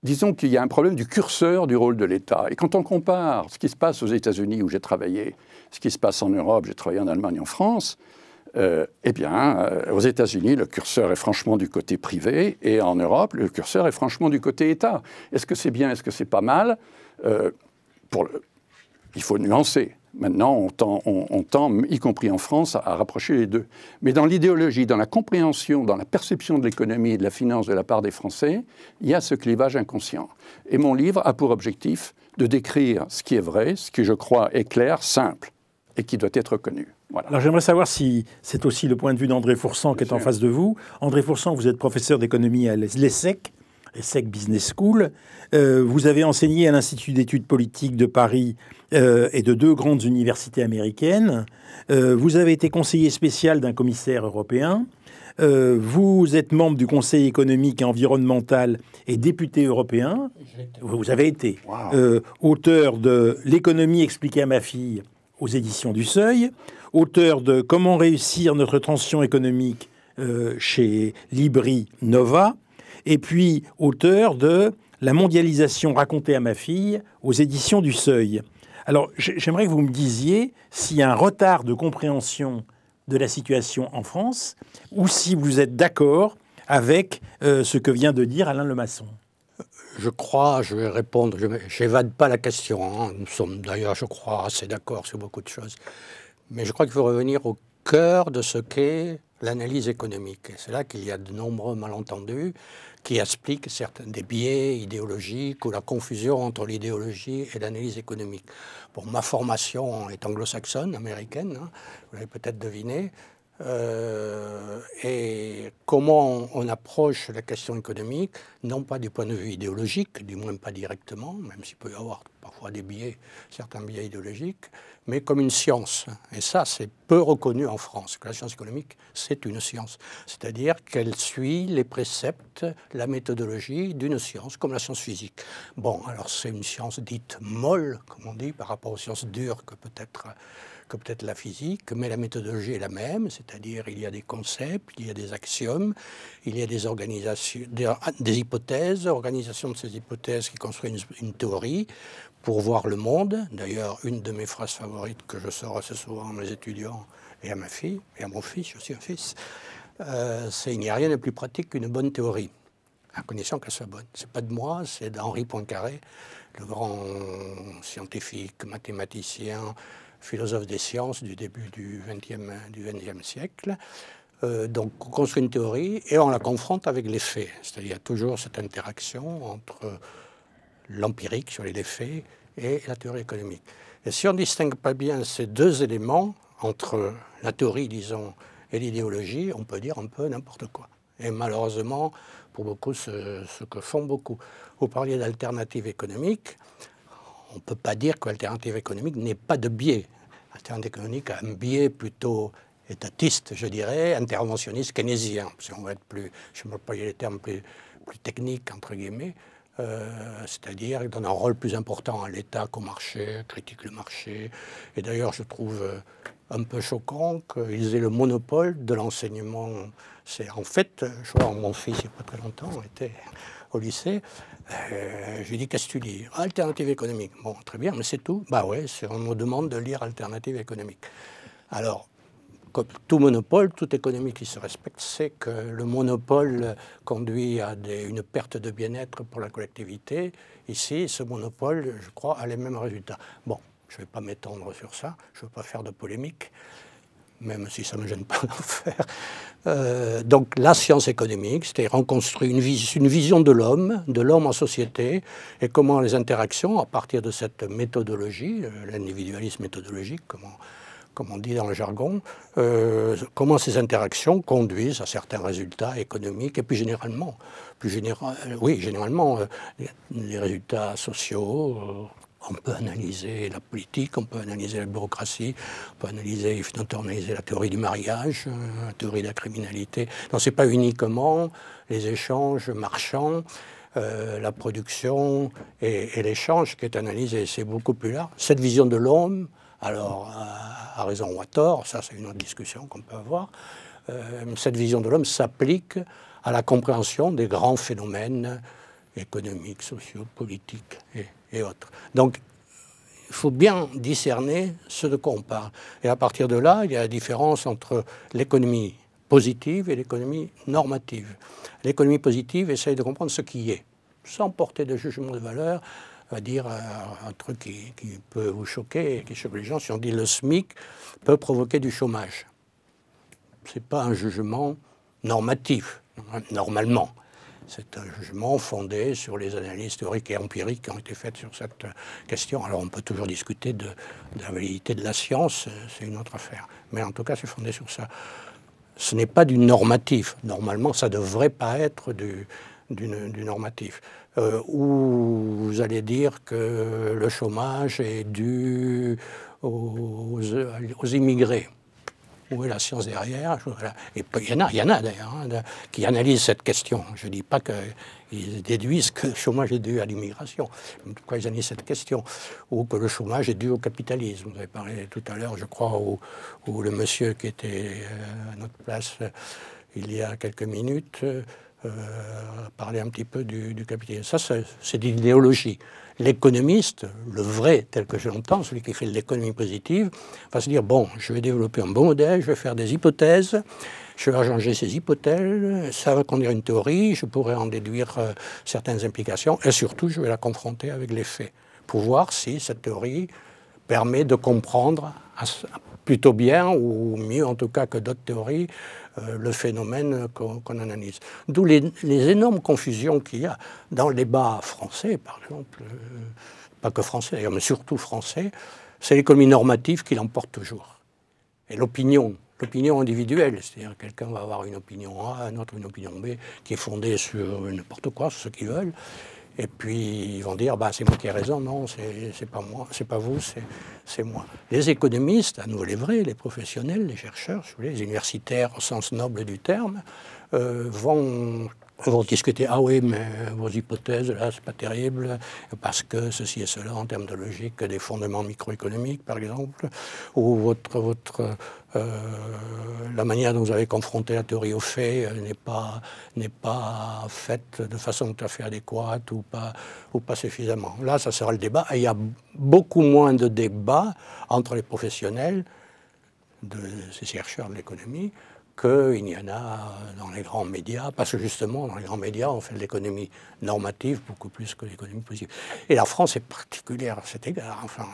Disons qu'il y a un problème du curseur du rôle de l'État. Et quand on compare ce qui se passe aux États-Unis, où j'ai travaillé, ce qui se passe en Europe, j'ai travaillé en Allemagne, en France, aux États-Unis, le curseur est franchement du côté privé, et en Europe, le curseur est franchement du côté État. Est-ce que c'est bien, est-ce que c'est pas mal? Il faut nuancer. Maintenant, on tend, y compris en France, à rapprocher les deux. Mais dans l'idéologie, dans la compréhension, dans la perception de l'économie et de la finance de la part des Français, il y a ce clivage inconscient. Et mon livre a pour objectif de décrire ce qui est vrai, ce qui, je crois, est clair, simple, et qui doit être connu. Voilà. Alors j'aimerais savoir si c'est aussi le point de vue d'André Fourcent qui est en face de vous. André Fourcent, vous êtes professeur d'économie à l'ESSEC, ESSEC Business School. Vous avez enseigné à l'Institut d'études politiques de Paris et de 2 grandes universités américaines. Vous avez été conseiller spécial d'un commissaire européen. Vous êtes membre du Conseil économique et environnemental et député européen. Vous avez été auteur de L'économie expliquée à ma fille aux éditions du Seuil, auteur de Comment réussir notre transition économique chez Libri Nova, et puis auteur de La mondialisation racontée à ma fille aux éditions du Seuil. Alors, j'aimerais que vous me disiez s'il y a un retard de compréhension de la situation en France ou si vous êtes d'accord avec ce que vient de dire Alain Lemasson. Je vais répondre, je n'évade pas la question. Hein. Nous sommes d'ailleurs, je crois, assez d'accord sur beaucoup de choses. Mais je crois qu'il faut revenir au cœur de ce qu'est l'analyse économique. Et c'est là qu'il y a de nombreux malentendus qui expliquent certains des biais idéologiques ou la confusion entre l'idéologie et l'analyse économique. Bon, ma formation est anglo-saxonne, américaine, hein, vous l'avez peut-être deviné. Et comment on approche la question économique, non pas du point de vue idéologique, du moins pas directement, même s'il peut y avoir parfois des biais, certains biais idéologiques, mais comme une science. Et ça, c'est peu reconnu en France, que la science économique, c'est une science. C'est-à-dire qu'elle suit les préceptes, la méthodologie d'une science, comme la science physique. Bon, alors c'est une science dite molle, comme on dit, par rapport aux sciences dures que peut-être la physique, mais la méthodologie est la même, c'est-à-dire il y a des concepts, il y a des axiomes, il y a des organisations, des hypothèses, organisation de ces hypothèses qui construit une théorie pour voir le monde. D'ailleurs, une de mes phrases favorites que je sors assez souvent à mes étudiants et à ma fille, et à mon fils, je suis un fils, c'est « il n'y a rien de plus pratique qu'une bonne théorie ». À condition qu'elle soit bonne. C'est pas de moi, c'est d'Henri Poincaré, le grand scientifique, mathématicien, philosophe des sciences du début du XXe siècle. Donc, on construit une théorie et on la confronte avec les faits. C'est-à-dire qu'il y a toujours cette interaction entre l'empirique sur les faits et la théorie économique. Et si on ne distingue pas bien ces deux éléments, entre la théorie, disons, et l'idéologie, on peut dire un peu n'importe quoi. Et malheureusement, pour beaucoup, ce que font beaucoup. Vous parliez d'alternative économique. On ne peut pas dire que l'alternative économique n'ait pas de biais. L'alternative économique a un biais plutôt étatiste, je dirais, interventionniste, keynésien, si on veut être plus, je vais employer les termes plus techniques, entre guillemets, c'est-à-dire qu'il donne un rôle plus important à l'État qu'au marché, critique le marché. Et d'ailleurs, je trouve un peu choquant qu'ils aient le monopole de l'enseignement. C'est en fait, je vois, mon fils, il n'y a pas très longtemps, était au lycée. Je lui dis, qu'est-ce que tu lis? Alternative économique. Bon, très bien, mais c'est tout. Bah ouais, on me demande de lire Alternative économique. Alors, comme tout monopole, toute économie qui se respecte sait que le monopole conduit à une perte de bien-être pour la collectivité. Ici, ce monopole, je crois, a les mêmes résultats. Bon, je ne vais pas m'étendre sur ça, je ne veux pas faire de polémique, même si ça ne me gêne pas d'en faire. Donc la science économique, c'est-à-dire on construit une vision de l'homme en société, et comment les interactions, à partir de cette méthodologie, l'individualisme méthodologique, comme on dit dans le jargon, comment ces interactions conduisent à certains résultats économiques et plus généralement, les résultats sociaux. On peut analyser la politique, on peut analyser la bureaucratie, on peut analyser la théorie du mariage, la théorie de la criminalité. Donc ce n'est pas uniquement les échanges marchands, la production et l'échange qui est analysé. C'est beaucoup plus large. Cette vision de l'homme, alors à raison ou à tort, ça c'est une autre discussion qu'on peut avoir, cette vision de l'homme s'applique à la compréhension des grands phénomènes économiques, sociaux, politiques et autres. Donc, il faut bien discerner ce de quoi on parle. Et à partir de là, il y a la différence entre l'économie positive et l'économie normative. L'économie positive essaye de comprendre ce qui est, sans porter de jugement de valeur, à dire un truc qui peut vous choquer, qui choque les gens, si on dit le SMIC peut provoquer du chômage. Ce n'est pas un jugement normatif, normalement. C'est un jugement fondé sur les analyses théoriques et empiriques qui ont été faites sur cette question. Alors on peut toujours discuter de la validité de la science, c'est une autre affaire. Mais en tout cas, c'est fondé sur ça. Ce n'est pas du normatif. Normalement, ça ne devrait pas être du normatif. Où vous allez dire que le chômage est dû aux immigrés. Où est la science derrière? Et il y en a d'ailleurs qui analysent cette question. Je ne dis pas qu'ils déduisent que le chômage est dû à l'immigration. En tout cas, ils analysent cette question. Ou que le chômage est dû au capitalisme. Vous avez parlé tout à l'heure, je crois, où le monsieur qui était à notre place il y a quelques minutes parler un petit peu du capitalisme. Ça, c'est de l'idéologie. L'économiste, le vrai, tel que je l'entends, celui qui fait de l'économie positive, va se dire, bon, je vais développer un bon modèle, je vais faire des hypothèses, je vais changer ces hypothèses, ça va conduire une théorie, je pourrais en déduire certaines implications, et surtout, je vais la confronter avec les faits, pour voir si cette théorie permet de comprendre plutôt bien, ou mieux en tout cas que d'autres théories, le phénomène qu'on analyse. D'où les énormes confusions qu'il y a dans le débat français, par exemple, pas que français d'ailleurs, mais surtout français, c'est l'économie normative qui l'emporte toujours. Et l'opinion individuelle, c'est-à-dire quelqu'un va avoir une opinion A, un autre une opinion B, qui est fondée sur n'importe quoi, sur ce qu'ils veulent. Et puis ils vont dire, bah, c'est moi qui ai raison, non, c'est pas moi, c'est pas vous, c'est moi. Les économistes, à nouveau les vrais, les professionnels, les chercheurs, les universitaires au sens noble du terme, vont discuter, ah oui, mais vos hypothèses, là, c'est pas terrible, parce que ceci et cela, en termes de logique, des fondements microéconomiques, par exemple, ou la manière dont vous avez confronté la théorie aux faits n'est pas faite de façon tout à fait adéquate ou pas suffisamment. Là, ça sera le débat. Et il y a beaucoup moins de débats entre les professionnels, ces chercheurs de l'économie, qu'il y en a dans les grands médias, parce que justement, dans les grands médias, on fait de l'économie normative beaucoup plus que l'économie positive. Et la France est particulière à cet égard. Enfin,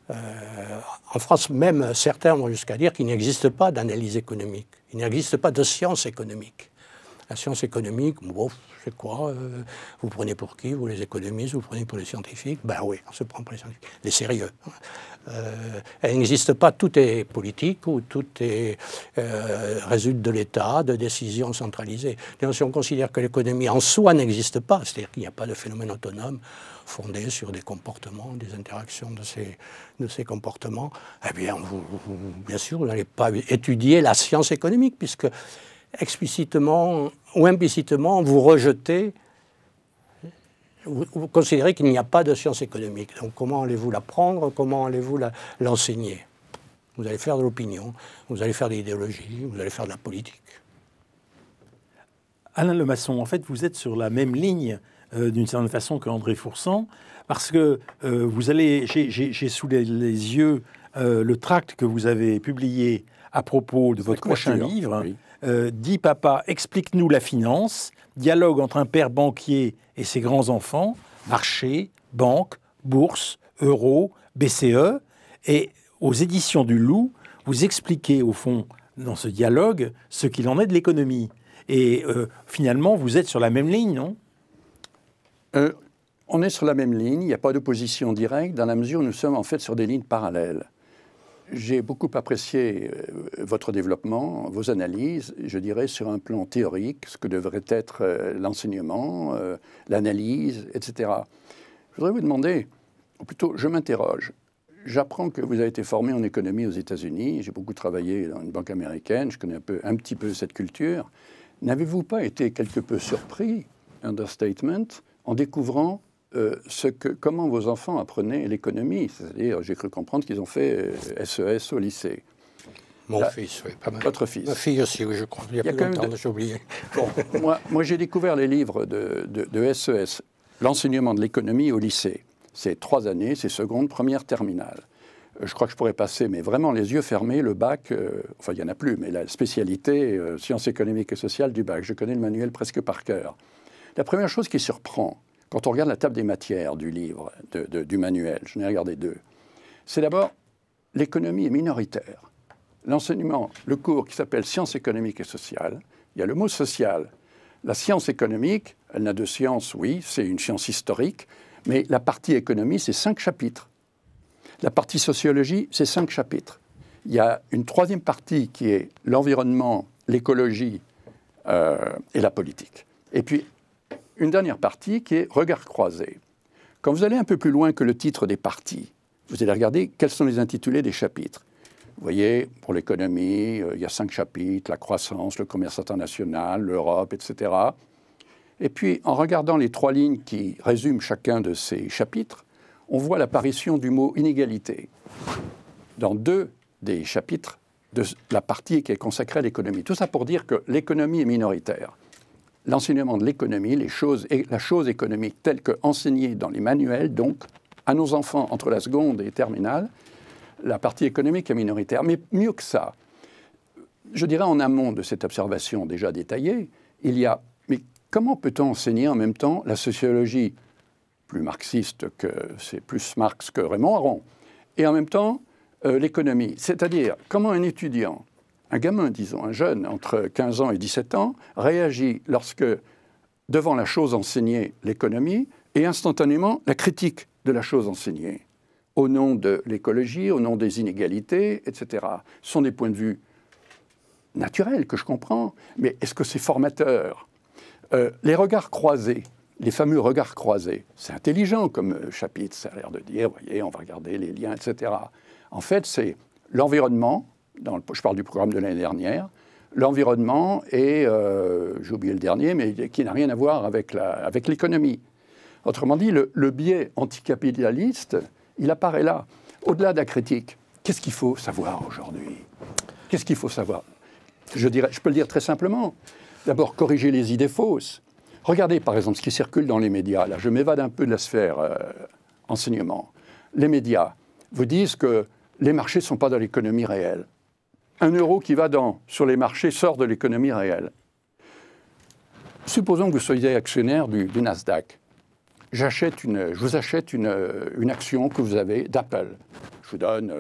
en France, même certains vont jusqu'à dire qu'il n'existe pas d'analyse économique, il n'existe pas de science économique. La science économique, bon, c'est quoi? Vous prenez pour qui? Vous les économistes, vous prenez pour les scientifiques? Ben oui, on se prend pour les scientifiques, les sérieux. Elle n'existe pas, tout est politique ou tout est résulte de l'État, de décisions centralisées. Donc, si on considère que l'économie en soi n'existe pas, c'est-à-dire qu'il n'y a pas de phénomène autonome fondé sur des comportements, des interactions de ces comportements, eh bien, bien sûr, vous n'allez pas étudier la science économique, puisque explicitement ou implicitement, vous rejetez, vous considérez qu'il n'y a pas de science économique. Donc comment allez-vous l'apprendre? Comment allez-vous l'enseigner? Vous allez faire de l'opinion, vous allez faire de l'idéologie, vous allez faire de la politique. Alain Lemasson, en fait, vous êtes sur la même ligne d'une certaine façon qu'André Fourcent, parce que vous allez, j'ai sous les yeux le tract que vous avez publié à propos de votre prochain livre, oui. Dis papa, explique-nous la finance, dialogue entre un père banquier et ses grands-enfants, marché, banque, bourse, euro, BCE, et aux éditions du Loup, vous expliquez au fond, dans ce dialogue, ce qu'il en est de l'économie. Et finalement, vous êtes sur la même ligne, non ? On est sur la même ligne, il n'y a pas d'opposition directe, dans la mesure où nous sommes en fait sur des lignes parallèles. J'ai beaucoup apprécié votre développement, vos analyses, je dirais sur un plan théorique, ce que devrait être l'enseignement, l'analyse, etc. Je voudrais vous demander, ou plutôt je m'interroge, j'apprends que vous avez été formé en économie aux États-Unis, j'ai beaucoup travaillé dans une banque américaine, je connais un petit peu cette culture. N'avez-vous pas été quelque peu surpris, understatement, en découvrant comment vos enfants apprenaient l'économie? C'est-à-dire, j'ai cru comprendre qu'ils ont fait SES au lycée. Mon fils, oui, pas mal. Votre fils? Ma fille aussi, oui, je crois. Il y a plus longtemps, j'ai oublié. Bon, moi j'ai découvert les livres de SES, l'enseignement de l'économie au lycée. C'est 3 années, c'est seconde, première, terminale. Je crois que je pourrais passer, mais vraiment les yeux fermés, le bac, enfin il n'y en a plus, mais la spécialité sciences économiques et sociales du bac. Je connais le manuel presque par cœur. La première chose qui surprend, quand on regarde la table des matières du livre, du manuel, j'en ai regardé 2, c'est d'abord l'économie est minoritaire. L'enseignement, le cours qui s'appelle sciences économiques et sociales, il y a le mot social. La science économique, elle n'a de science, oui, c'est une science historique, mais la partie économie, c'est 5 chapitres. La partie sociologie, c'est 5 chapitres. Il y a une 3e partie qui est l'environnement, l'écologie et la politique. Et puis, une dernière partie qui est regard croisé. Quand vous allez un peu plus loin que le titre des parties, vous allez regarder quels sont les intitulés des chapitres. Vous voyez, pour l'économie, il y a 5 chapitres, la croissance, le commerce international, l'Europe, etc. Et puis, en regardant les 3 lignes qui résument chacun de ces chapitres, on voit l'apparition du mot inégalité dans 2 des chapitres de la partie qui est consacrée à l'économie. Tout ça pour dire que l'économie est minoritaire. L'enseignement de l'économie, la chose économique telle qu'enseignée dans les manuels, donc à nos enfants entre la seconde et terminale, la partie économique est minoritaire. Mais mieux que ça, je dirais en amont de cette observation déjà détaillée, il y a, mais comment peut-on enseigner en même temps la sociologie plus marxiste que, c'est plus Marx que Raymond Aron, et en même temps l'économie? C'est-à-dire, comment un étudiant, un gamin, disons, un jeune entre 15 ans et 17 ans, réagit lorsque, devant la chose enseignée, l'économie, et instantanément la critique de la chose enseignée, au nom de l'écologie, au nom des inégalités, etc. Ce sont des points de vue naturels que je comprends, mais est-ce que c'est formateur? Les regards croisés, les fameux regards croisés, c'est intelligent comme chapitre, ça a l'air de dire, voyez, on va regarder les liens, etc. En fait, c'est l'environnement, je parle du programme de l'année dernière, l'environnement et, j'ai oublié le dernier, mais qui n'a rien à voir avec l'économie. Autrement dit, le biais anticapitaliste, il apparaît là. Au-delà de la critique, qu'est-ce qu'il faut savoir aujourd'hui? Qu'est-ce qu'il faut savoir? Je peux le dire très simplement. D'abord, corriger les idées fausses. Regardez, par exemple, ce qui circule dans les médias. Là, je m'évade un peu de la sphère enseignement. Les médias vous disent que les marchés ne sont pas dans l'économie réelle. 1 euro qui va sur les marchés sort de l'économie réelle. Supposons que vous soyez actionnaire du Nasdaq. Je vous achète une action que vous avez d'Apple. Je vous donne,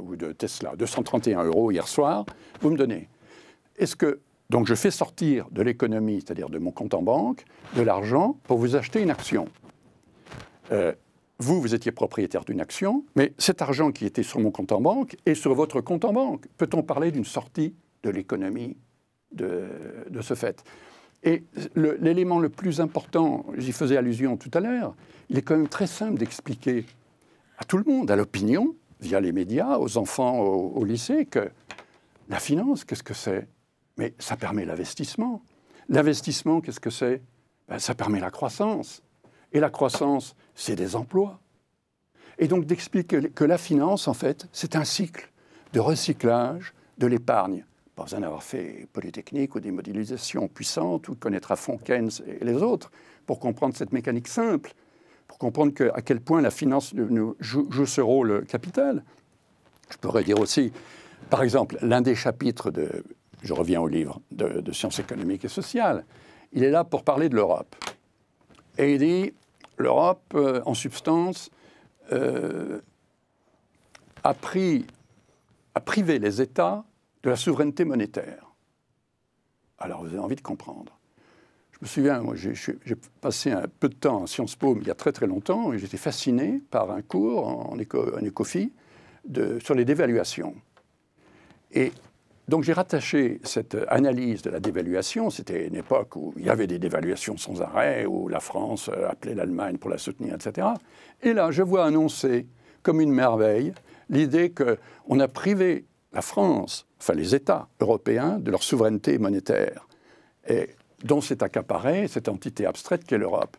ou de Tesla, 231 € hier soir, vous me donnez. Donc je fais sortir de l'économie, c'est-à-dire de mon compte en banque, de l'argent pour vous acheter une action. Vous étiez propriétaire d'une action, mais cet argent qui était sur mon compte en banque est sur votre compte en banque. Peut-on parler d'une sortie de l'économie de ce fait? Et l'élément le plus important, j'y faisais allusion tout à l'heure, il est quand même très simple d'expliquer à tout le monde, à l'opinion, via les médias, aux enfants au lycée, que la finance, qu'est-ce que c'est? Mais ça permet l'investissement. L'investissement, qu'est-ce que c'est? Ça permet la croissance. Et la croissance, c'est des emplois. Et donc d'expliquer que la finance, en fait, c'est un cycle de recyclage de l'épargne Pas besoin d'avoir fait Polytechnique ou des modélisations puissantes ou de connaître à fond Keynes et les autres pour comprendre cette mécanique simple, pour comprendre à quel point la finance joue ce rôle capital. Je pourrais dire aussi, par exemple, l'un des chapitres je reviens au livre de sciences économiques et sociales, il est là pour parler de l'Europe. Et il dit, l'Europe, en substance, a privé les États de la souveraineté monétaire. Alors, vous avez envie de comprendre. Je me souviens, moi, j'ai passé un peu de temps à Sciences Po, il y a très très longtemps, et j'étais fasciné par un cours en écophie sur les dévaluations. Et donc j'ai rattaché cette analyse de la dévaluation, c'était une époque où il y avait des dévaluations sans arrêt, où la France appelait l'Allemagne pour la soutenir, etc. Et là, je vois annoncer, comme une merveille, l'idée qu'on a privé la France, enfin les États européens, de leur souveraineté monétaire, et dont s'est accaparée cette entité abstraite qu'est l'Europe.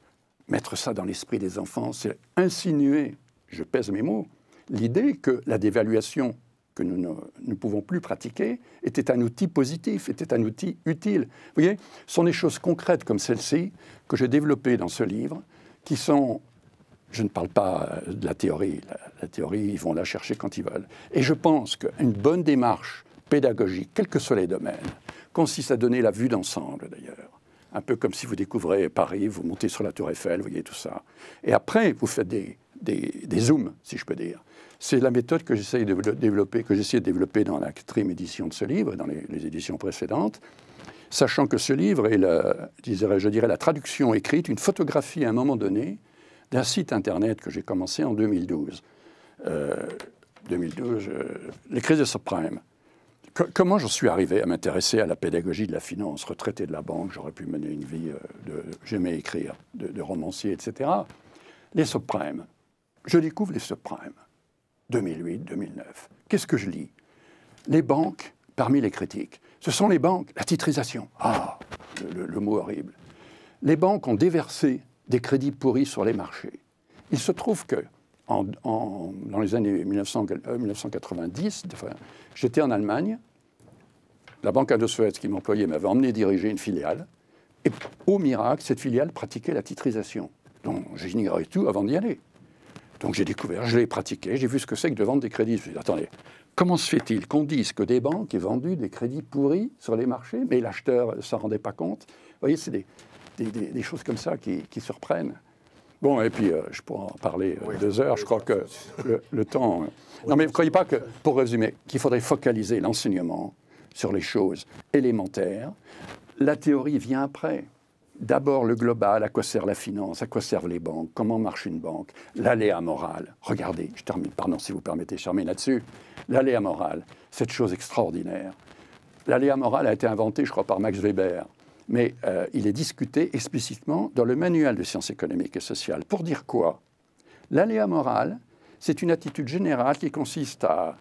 Mettre ça dans l'esprit des enfants, c'est insinuer, je pèse mes mots, l'idée que la dévaluation que nous ne pouvons plus pratiquer était un outil positif, était un outil utile. Vous voyez, ce sont des choses concrètes comme celle-ci que j'ai développées dans ce livre, qui sont... Je ne parle pas de la théorie. La théorie, ils vont la chercher quand ils veulent. Et je pense qu'une bonne démarche pédagogique, quels que soient les domaines, consiste à donner la vue d'ensemble, d'ailleurs. Un peu comme si vous découvrez Paris, vous montez sur la Tour Eiffel, vous voyez tout ça. Et après, vous faites des zooms, si je peux dire. C'est la méthode que j'essaie de développer dans la 4e édition de ce livre, dans les éditions précédentes, sachant que ce livre est, je dirais, la traduction écrite, une photographie à un moment donné, d'un site internet que j'ai commencé en 2012. Les crises de subprime. Comment j'en suis arrivé à m'intéresser à la pédagogie de la finance, retraité de la banque, j'aurais pu mener une vie j'aimais écrire, de romancier, etc. Les subprimes. Je découvre les subprimes. 2008, 2009. Qu'est-ce que je lis? Les banques, parmi les critiques, ce sont les banques, la titrisation. Ah, le mot horrible. Les banques ont déversé des crédits pourris sur les marchés. Il se trouve que dans les années 1990, j'étais en Allemagne, la Banque Indosuez qui m'employait m'avait emmené diriger une filiale, et au miracle, cette filiale pratiquait la titrisation. Donc j'ignorais tout avant d'y aller. Donc j'ai découvert, je l'ai pratiqué, j'ai vu ce que c'est que de vendre des crédits. Je me suis dit, attendez, comment se fait-il qu'on dise que des banques aient vendu des crédits pourris sur les marchés, mais l'acheteur ne s'en rendait pas compte? Vous voyez, c'est des choses comme ça qui surprennent. Bon, et puis je pourrais en parler 2 heures, je crois que le temps... Non, mais vous ne croyez pas que, pour résumer, qu'il faudrait focaliser l'enseignement sur les choses élémentaires? La théorie vient après. D'abord le global, à quoi sert la finance, à quoi servent les banques, comment marche une banque, l'aléa morale. Regardez, je termine, pardon si vous permettez, je termine là-dessus. L'aléa morale, cette chose extraordinaire. L'aléa morale a été inventé, je crois, par Max Weber, mais il est discuté explicitement dans le manuel de sciences économiques et sociales. Pour dire quoi? L'aléa morale, c'est une attitude générale qui consiste à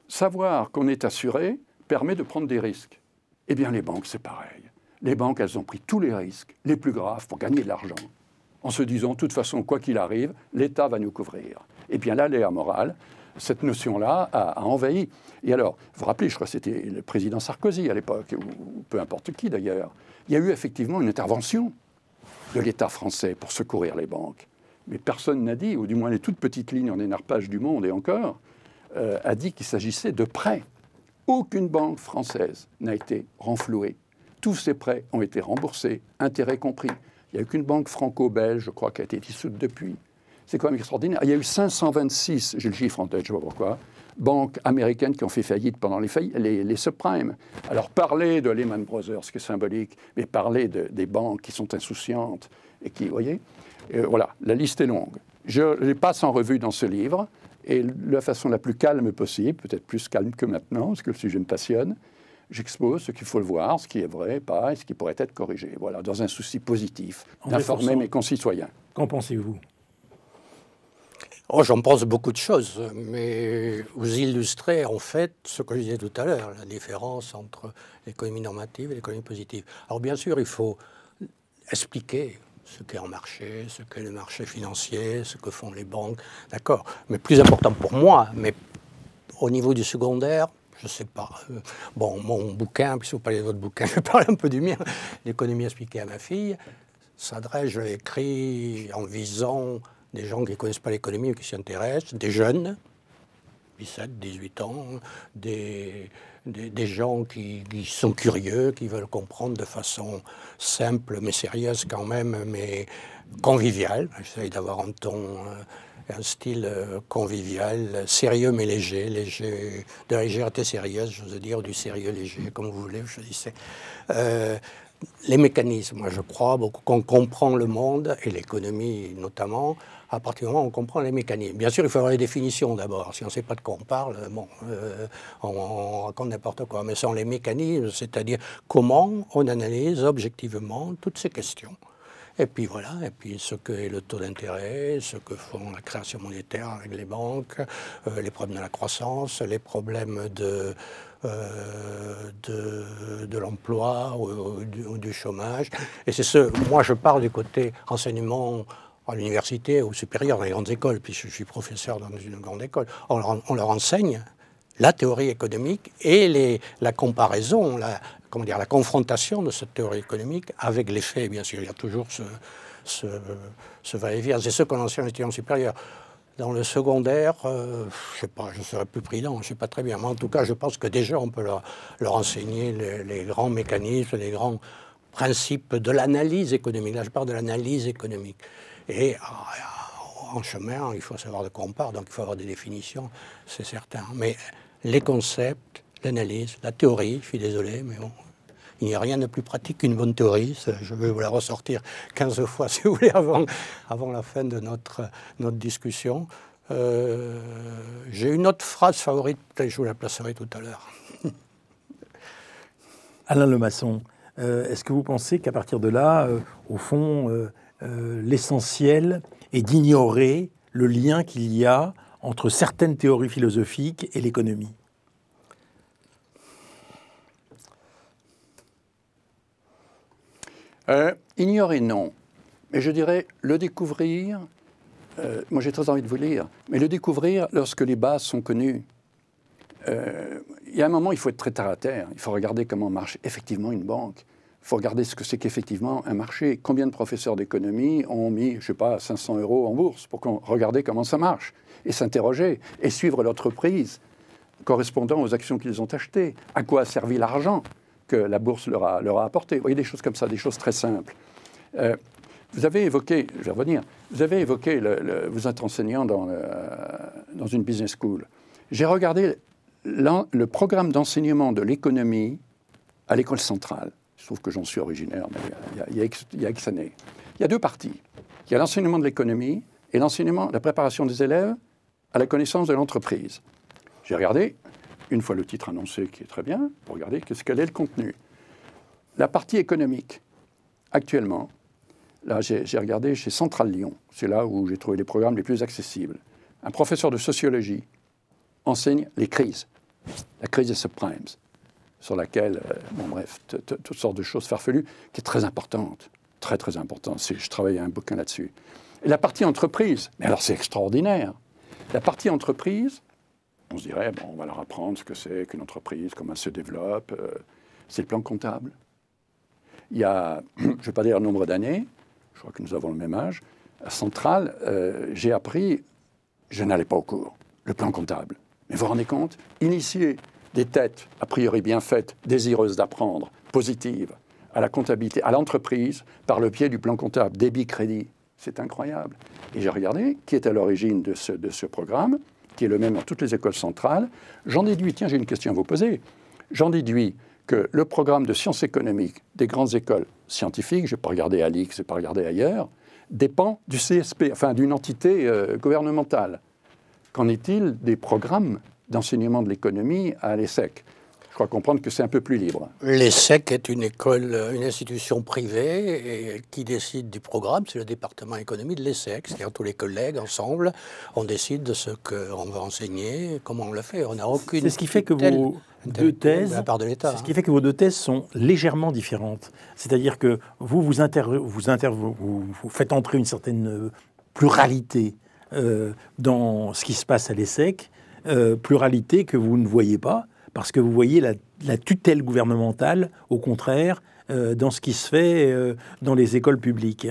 savoir qu'on est assuré, permet de prendre des risques. Eh bien, les banques, c'est pareil. Les banques, elles ont pris tous les risques, les plus graves, pour gagner de l'argent, en se disant, de toute façon, quoi qu'il arrive, l'État va nous couvrir. Eh bien, l'aléa morale, cette notion-là a envahi. Et alors, vous vous rappelez, je crois que c'était le président Sarkozy à l'époque, ou peu importe qui d'ailleurs, il y a eu effectivement une intervention de l'État français pour secourir les banques. Mais personne n'a dit, ou du moins les toutes petites lignes en énarpage du Monde et encore, a dit qu'il s'agissait de prêts. Aucune banque française n'a été renflouée. Tous ces prêts ont été remboursés, intérêts compris. Il n'y a eu qu'une banque franco-belge, je crois, qui a été dissoute depuis. C'est quand même extraordinaire. Il y a eu 526, j'ai le chiffre en tête, je ne sais pas pourquoi, banques américaines qui ont fait faillite pendant les subprimes. Alors parler de Lehman Brothers, ce qui est symbolique, mais parler des banques qui sont insouciantes et qui, vous voyez, voilà, la liste est longue. Je les passe en revue dans ce livre et de la façon la plus calme possible, peut-être plus calme que maintenant, parce que le sujet me passionne. J'expose ce qu'il faut le voir, ce qui est vrai, pas, et ce qui pourrait être corrigé. Voilà, dans un souci positif d'informer mes concitoyens. Qu'en pensez-vous? Oh, j'en pense beaucoup de choses, mais vous illustrez en fait ce que je disais tout à l'heure, la différence entre l'économie normative et l'économie positive. Alors bien sûr, il faut expliquer ce qu'est un marché, ce qu'est le marché financier, ce que font les banques, d'accord. Mais plus important pour moi, mais au niveau du secondaire, je ne sais pas. Bon, mon bouquin, puisque vous parlez de votre bouquin, je parle un peu du mien, l'économie expliquée à ma fille, s'adresse, je l'ai écrit en visant des gens qui ne connaissent pas l'économie ou qui s'y intéressent, des jeunes, 17, 18 ans, des gens qui sont curieux, qui veulent comprendre de façon simple, mais sérieuse quand même, mais conviviale. J'essaye d'avoir un ton, un style convivial, sérieux mais léger, de la légèreté sérieuse, je veux dire, du sérieux léger, comme vous voulez, je disais. Les mécanismes, moi je crois beaucoup qu'on comprend le monde, et l'économie notamment, à partir du moment où on comprend les mécanismes. Bien sûr, il faut avoir les définitions d'abord. Si on ne sait pas de quoi on parle, bon, on raconte n'importe quoi. Mais ce sont les mécanismes, c'est-à-dire comment on analyse objectivement toutes ces questions. Et puis voilà, et puis ce qu'est le taux d'intérêt, ce que font la création monétaire avec les banques, les problèmes de la croissance, les problèmes de l'emploi ou du chômage. Et c'est moi je parle du côté enseignement à l'université ou supérieur, dans les grandes écoles, puis je suis professeur dans une grande école. On leur enseigne la théorie économique et la comparaison, la confrontation de cette théorie économique avec les faits, bien sûr. Il y a toujours ce va-et-vient. C'est ce qu'on enseigne en étudiant supérieur. Dans le secondaire, je ne sais pas, je serais plus prudent, je ne sais pas très bien. Mais en tout cas, je pense que déjà, on peut leur enseigner les grands mécanismes, les grands principes de l'analyse économique. Là, je parle de l'analyse économique. Et en chemin, il faut savoir de quoi on parle, donc il faut avoir des définitions, c'est certain. Mais les concepts, l'analyse, la théorie, je suis désolé, mais bon, il n'y a rien de plus pratique qu'une bonne théorie. Je vais vous la ressortir 15 fois, si vous voulez, avant la fin de notre discussion. J'ai une autre phrase favorite, peut-être je vous la placerai tout à l'heure. Alain Lemasson, est-ce que vous pensez qu'à partir de là, au fond, l'essentiel est d'ignorer le lien qu'il y a entre certaines théories philosophiques et l'économie? Ignorer, non. Mais je dirais le découvrir, moi j'ai très envie de vous lire, mais le découvrir lorsque les bases sont connues. Il y a un moment, il faut être très terre à terre. Il faut regarder comment marche effectivement une banque. Il faut regarder ce que c'est qu'effectivement un marché. Combien de professeurs d'économie ont mis, je ne sais pas, 500 € en bourse pour regarder comment ça marche et s'interroger et suivre l'entreprise correspondant aux actions qu'ils ont achetées. À quoi a servi l'argent que la bourse leur a apporté. Vous voyez, des choses comme ça, des choses très simples. Vous avez évoqué, je vais revenir, vous avez évoqué, vous êtes enseignant dans une business school. J'ai regardé le programme d'enseignement de l'économie à l'école centrale. Je trouve que j'en suis originaire, mais il y a X années. Il y a deux parties. Il y a l'enseignement de l'économie et l'enseignement, la préparation des élèves à la connaissance de l'entreprise. J'ai regardé, une fois le titre annoncé, qui est très bien, pour regarder quel est le contenu. La partie économique, actuellement, là j'ai regardé chez Centrale Lyon, c'est là où j'ai trouvé les programmes les plus accessibles. Un professeur de sociologie enseigne les crises, la crise des subprimes, sur laquelle, bon bref, toutes sortes de choses farfelues, qui est très importante, très très importante. Je travaille à un bouquin là-dessus. Et la partie entreprise, mais alors c'est extraordinaire. La partie entreprise, on se dirait, bon, on va leur apprendre ce que c'est qu'une entreprise, comment elle se développe. C'est le plan comptable. Il y a, je ne vais pas dire le nombre d'années, je crois que nous avons le même âge, à Centrale, j'ai appris, je n'allais pas au cours, le plan comptable. Mais vous vous rendez compte, initier des têtes, a priori bien faites, désireuses d'apprendre, positives, à la comptabilité, à l'entreprise, par le biais du plan comptable, débit-crédit, c'est incroyable. Et j'ai regardé qui est à l'origine de ce programme, qui est le même dans toutes les écoles centrales. J'en déduis, tiens, j'ai une question à vous poser, j'en déduis que le programme de sciences économiques des grandes écoles scientifiques, je n'ai pas regardé à l'IX, je n'ai pas regardé ailleurs, dépend du CSP, enfin d'une entité gouvernementale. Qu'en est-il des programmes d'enseignement de l'économie à l'ESSEC? Je crois comprendre que c'est un peu plus libre. L'ESSEC est une école, une institution privée et qui décide du programme, c'est le département économie de l'ESSEC. C'est-à-dire tous les collègues ensemble, on décide de ce qu'on va enseigner, comment on le fait. On n'a aucune. C'est ce qui fait que vos deux thèses, de la part de l'État. C'est ce qui fait que vos deux thèses sont légèrement différentes. C'est-à-dire que vous faites entrer une certaine pluralité dans ce qui se passe à l'ESSEC, pluralité que vous ne voyez pas. parce que vous voyez la tutelle gouvernementale, au contraire, dans ce qui se fait dans les écoles publiques.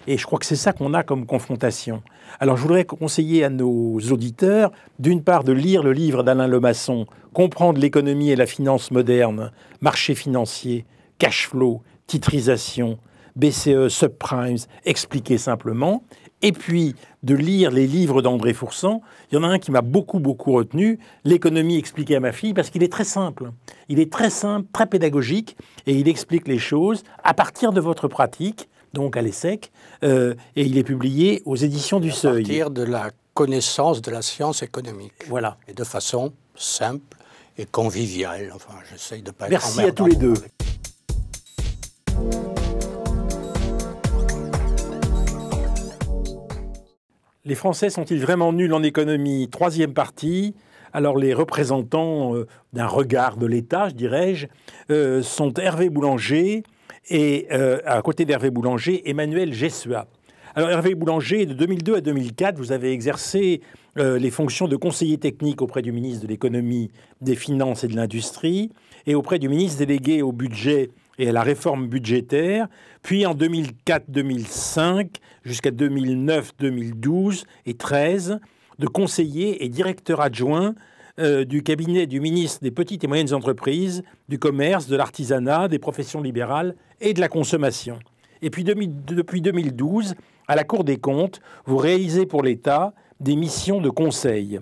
Et je crois que c'est ça qu'on a comme confrontation. Alors je voudrais conseiller à nos auditeurs, d'une part, de lire le livre d'Alain Lemasson, Comprendre l'économie et la finance moderne, marché financier, cash flow, titrisation, BCE, subprimes, expliqué simplement. Et puis de lire les livres d'André Fourcent. Il y en a un qui m'a beaucoup retenu, L'économie expliquée à ma fille, parce qu'il est très simple. Il est très simple, très pédagogique, et il explique les choses à partir de votre pratique, donc à l'ESSEC, et il est publié aux éditions du Seuil. À partir de la connaissance de la science économique. Voilà. Et de façon simple et conviviale. Enfin, j'essaye de pas être Merci à tous les deux. Les Français sont-ils vraiment nuls en économie? Troisième partie. Alors les représentants d'un regard de l'État, je dirais-je, sont Hervé Boulanger et à côté d'Hervé Boulanger, Emmanuel Jessua. Alors Hervé Boulanger, de 2002 à 2004, vous avez exercé les fonctions de conseiller technique auprès du ministre de l'Économie, des Finances et de l'Industrie et auprès du ministre délégué au budget et à la réforme budgétaire, puis en 2004-2005 jusqu'à 2009-2012 et 2013, de conseiller et directeur adjoint du cabinet du ministre des Petites et Moyennes Entreprises, du Commerce, de l'Artisanat, des Professions libérales et de la Consommation. Et puis depuis 2012, à la Cour des comptes, vous réalisez pour l'État des missions de conseil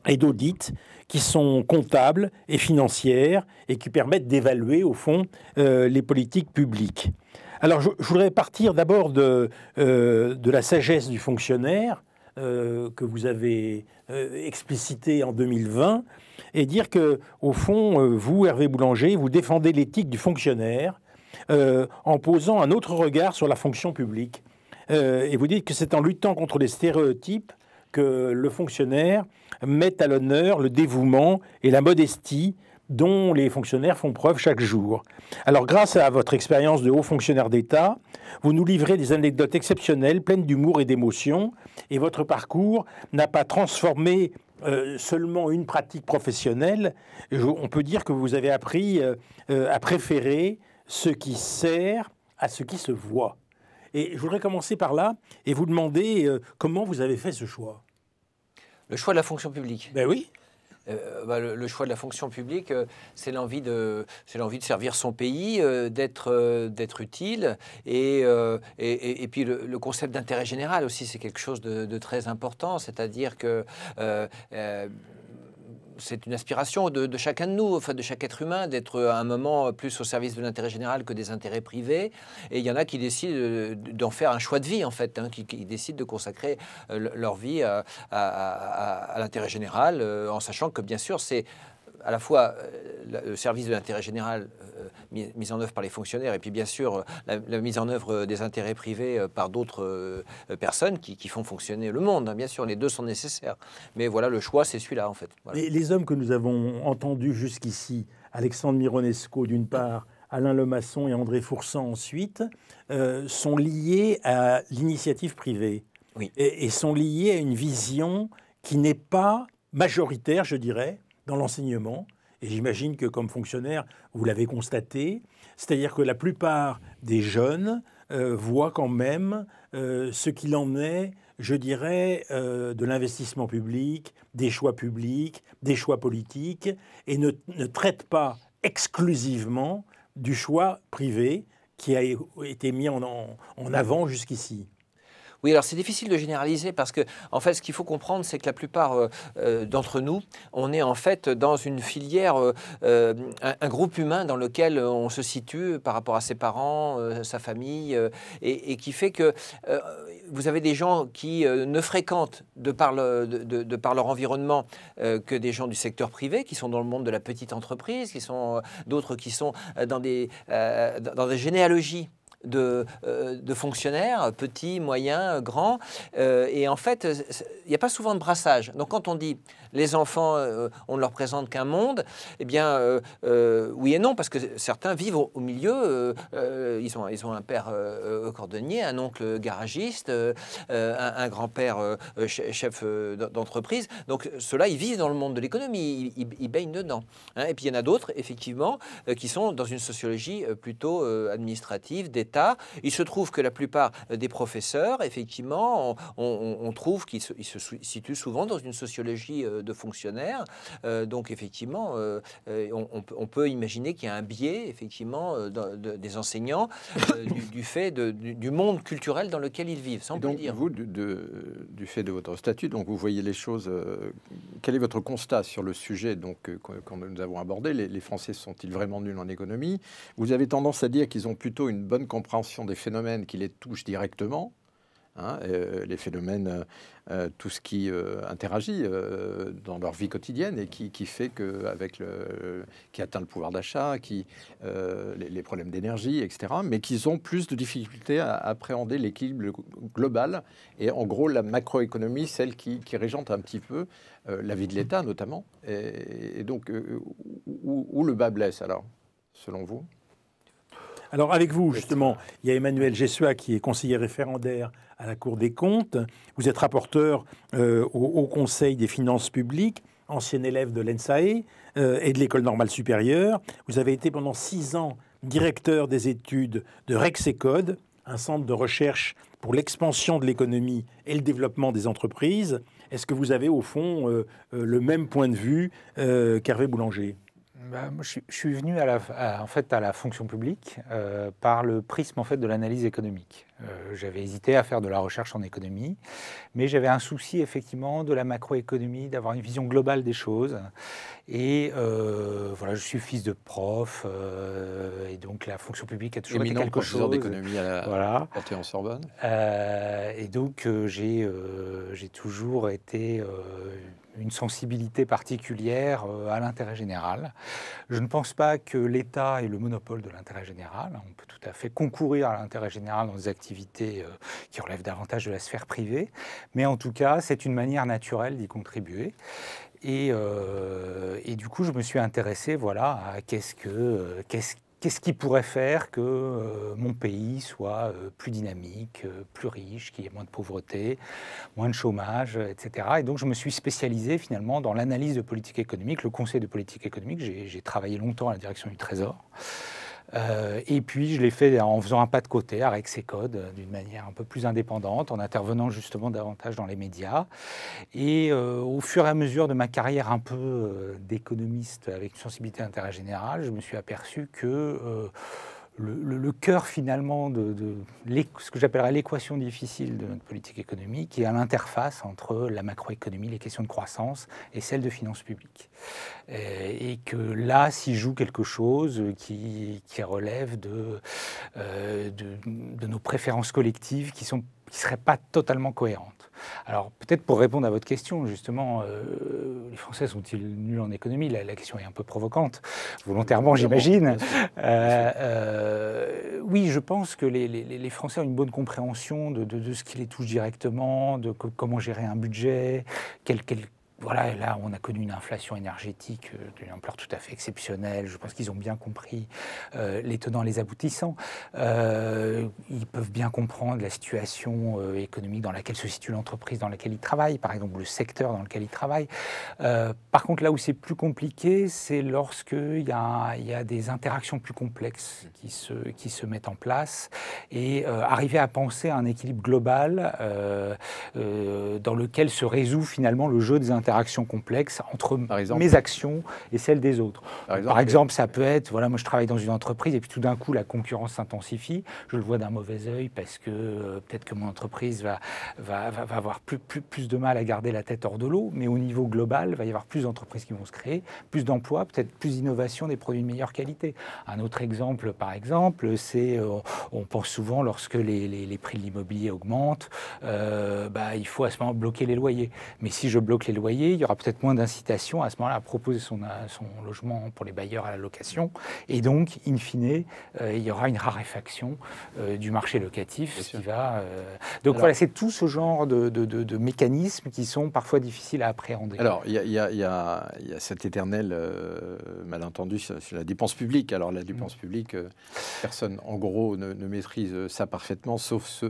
et d'audit qui sont comptables et financières et qui permettent d'évaluer, au fond, les politiques publiques. Alors, je voudrais partir d'abord de la sagesse du fonctionnaire que vous avez explicité en 2020 et dire que, au fond, vous, Hervé Boulanger, vous défendez l'éthique du fonctionnaire en posant un autre regard sur la fonction publique. Et vous dites que c'est en luttant contre les stéréotypes que le fonctionnaire met à l'honneur le dévouement et la modestie dont les fonctionnaires font preuve chaque jour. Alors, grâce à votre expérience de haut fonctionnaire d'État, vous nous livrez des anecdotes exceptionnelles, pleines d'humour et d'émotion, et votre parcours n'a pas transformé seulement une pratique professionnelle. On peut dire que vous avez appris à préférer ce qui sert à ce qui se voit. Et je voudrais commencer par là et vous demander comment vous avez fait ce choix. Le choix de la fonction publique. Ben oui. Le choix de la fonction publique, c'est l'envie de servir son pays, d'être utile, et puis le concept d'intérêt général aussi, c'est quelque chose de très important, c'est-à-dire que c'est une aspiration de chacun de nous, enfin de chaque être humain, d'être à un moment plus au service de l'intérêt général que des intérêts privés. Et il y en a qui décident d'en faire un choix de vie, en fait, qui décident de consacrer leur vie à l'intérêt général, en sachant que, bien sûr, c'est à la fois le service de l'intérêt général mis en œuvre par les fonctionnaires et puis bien sûr la mise en œuvre des intérêts privés par d'autres personnes qui font fonctionner le monde. Hein, bien sûr, les deux sont nécessaires. Mais voilà, le choix, c'est celui-là en fait. Voilà. Les hommes que nous avons entendus jusqu'ici, Alexandre Mironesco d'une part, Alain Lemasson et André Fourcent ensuite, sont liés à l'initiative privée. Oui. Et sont liés à une vision qui n'est pas majoritaire, je dirais, dans l'enseignement, et j'imagine que comme fonctionnaire, vous l'avez constaté, c'est-à-dire que la plupart des jeunes voient quand même ce qu'il en est, je dirais, de l'investissement public, des choix publics, des choix politiques, et ne traitent pas exclusivement du choix privé qui a été mis en avant jusqu'ici. Oui, alors c'est difficile de généraliser parce que, en fait, ce qu'il faut comprendre, c'est que la plupart d'entre nous, on est en fait dans une filière, un groupe humain dans lequel on se situe par rapport à ses parents, sa famille, et qui fait que vous avez des gens qui ne fréquentent de par leur environnement que des gens du secteur privé, qui sont dans le monde de la petite entreprise, qui sont d'autres qui sont dans des généalogies de fonctionnaires, petits, moyens, grands. Et en fait, il n'y a pas souvent de brassage. Donc quand on dit les enfants, on ne leur présente qu'un monde, eh bien, oui et non, parce que certains vivent au milieu. Ils ont un père cordonnier, un oncle garagiste, un grand-père chef d'entreprise. Donc ceux-là, ils vivent dans le monde de l'économie, ils baignent dedans. Hein. Et puis il y en a d'autres, effectivement, qui sont dans une sociologie plutôt administrative, d'État. Il se trouve que la plupart des professeurs, effectivement, on trouve qu'ils se situent souvent dans une sociologie de fonctionnaires. Donc effectivement, on peut imaginer qu'il y a un biais, effectivement, des enseignants du fait du monde culturel dans lequel ils vivent. Ça, on peut le dire. Vous, du fait de votre statut, donc vous voyez les choses. Quel est votre constat sur le sujet que nous avons abordé? Les Français sont-ils vraiment nuls en économie? Vous avez tendance à dire qu'ils ont plutôt une bonne compréhension des phénomènes qui les touchent directement. Hein, les phénomènes, tout ce qui interagit dans leur vie quotidienne et qui fait qui atteint le pouvoir d'achat, les problèmes d'énergie, etc. Mais qu'ils ont plus de difficultés à appréhender l'équilibre global et en gros la macroéconomie, celle qui régente un petit peu la vie de l'État notamment. Et donc, où le bas blesse alors, selon vous? Alors avec vous, justement, il y a Emmanuel Jessua qui est conseiller référendaire à la Cour des comptes. Vous êtes rapporteur au Conseil des finances publiques, ancien élève de l'ENSAE et de l'École normale supérieure. Vous avez été pendant 6 ans directeur des études de Rexecode, un centre de recherche pour l'expansion de l'économie et le développement des entreprises. Est-ce que vous avez au fond le même point de vue qu'Hervé Boulanger ? Moi, je suis venu à la fonction publique par le prisme en fait, de l'analyse économique. J'avais hésité à faire de la recherche en économie, mais j'avais un souci effectivement de la macroéconomie, d'avoir une vision globale des choses. Et voilà, je suis fils de prof, et donc la fonction publique a toujours été quelque chose. D'économie à la Panthéon-Sorbonne. Et donc j'ai toujours été une sensibilité particulière à l'intérêt général. Je ne pense pas que l'État ait le monopole de l'intérêt général. On peut tout à fait concourir à l'intérêt général dans des activités qui relèvent davantage de la sphère privée, mais en tout cas, c'est une manière naturelle d'y contribuer. Et du coup, je me suis intéressé à qu'est-ce qui pourrait faire que mon pays soit plus dynamique, plus riche, qu'il y ait moins de pauvreté, moins de chômage, etc. Et donc, je me suis spécialisé finalement dans l'analyse de politique économique, le conseil de politique économique. J'ai travaillé longtemps à la direction du Trésor. Et puis, je l'ai fait en faisant un pas de côté à Rexecode, d'une manière un peu plus indépendante, en intervenant justement davantage dans les médias. Et au fur et à mesure de ma carrière un peu d'économiste avec une sensibilité d'intérêt général, je me suis aperçu que le cœur finalement de ce que j'appellerais l'équation difficile de notre politique économique est à l'interface entre la macroéconomie, les questions de croissance et celles de finances publiques. Et que là s'y joue quelque chose qui relève de nos préférences collectives qui ne seraient pas totalement cohérentes. Alors peut-être pour répondre à votre question, justement, les Français sont-ils nuls en économie? La question est un peu provocante, volontairement j'imagine. Oui, je pense que les Français ont une bonne compréhension de ce qui les touche directement, de comment gérer un budget, voilà, là, on a connu une inflation énergétique d'une ampleur tout à fait exceptionnelle. Je pense qu'ils ont bien compris les tenants et les aboutissants. Ils peuvent bien comprendre la situation économique dans laquelle se situe l'entreprise dans laquelle ils travaillent, par exemple le secteur dans lequel ils travaillent. Par contre, là où c'est plus compliqué, c'est lorsqu'il y a des interactions plus complexes qui se mettent en place et arriver à penser à un équilibre global dans lequel se résout finalement le jeu des interactions complexes entre mes actions et celles des autres. Par exemple, ça peut être, voilà, moi je travaille dans une entreprise et puis tout d'un coup la concurrence s'intensifie, je le vois d'un mauvais œil parce que peut-être que mon entreprise va avoir plus de mal à garder la tête hors de l'eau, mais au niveau global, il va y avoir plus d'entreprises qui vont se créer, plus d'emplois, peut-être plus d'innovation, des produits de meilleure qualité. Un autre exemple, par exemple, c'est, on pense souvent lorsque les prix de l'immobilier augmentent, il faut à ce moment bloquer les loyers. Mais si je bloque les loyers, loyer, il y aura peut-être moins d'incitation à ce moment-là à proposer son logement pour les bailleurs à la location. Et donc, in fine, il y aura une raréfaction du marché locatif. Ce qui va, donc voilà, c'est tout ce genre de mécanismes qui sont parfois difficiles à appréhender. Alors, il y a cet éternel malentendu sur la dépense publique. Alors, la dépense publique, personne, en gros, ne maîtrise ça parfaitement, sauf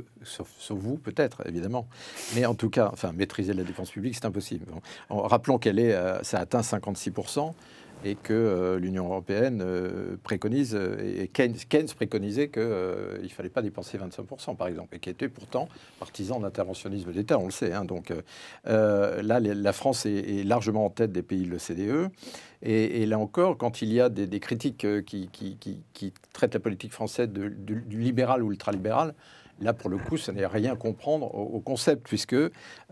vous, peut-être, évidemment. Mais en tout cas, maîtriser la dépense publique, c'est impossible. Rappelons ça atteint 56%. Et que l'Union européenne préconise, et Keynes préconisait qu'il ne fallait pas dépenser 25%, par exemple, et qui était pourtant partisan de l'interventionnisme d'État, on le sait. Hein. Donc là, la France est largement en tête des pays de l'OCDE. Et là encore, quand il y a des critiques qui traitent la politique française du libéral ou ultralibéral, là, pour le coup, ça n'est rien comprendre au concept, puisque,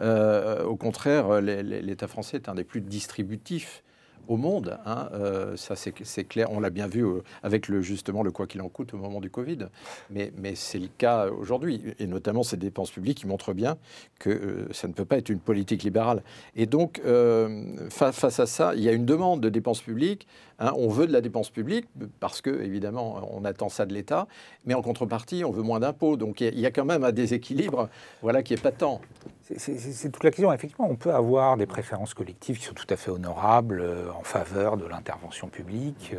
au contraire, l'État français est un des plus distributifs au monde, hein, ça c'est clair, on l'a bien vu avec justement le quoi qu'il en coûte au moment du Covid, mais c'est le cas aujourd'hui, et notamment ces dépenses publiques qui montrent bien que ça ne peut pas être une politique libérale. Et donc, face à ça, il y a une demande de dépenses publiques, hein, on veut de la dépense publique, parce que, évidemment, on attend ça de l'État, mais en contrepartie, on veut moins d'impôts, donc il y a quand même un déséquilibre, voilà, qui est patent. C'est toute la question. Effectivement, on peut avoir des préférences collectives qui sont tout à fait honorables en faveur de l'intervention publique.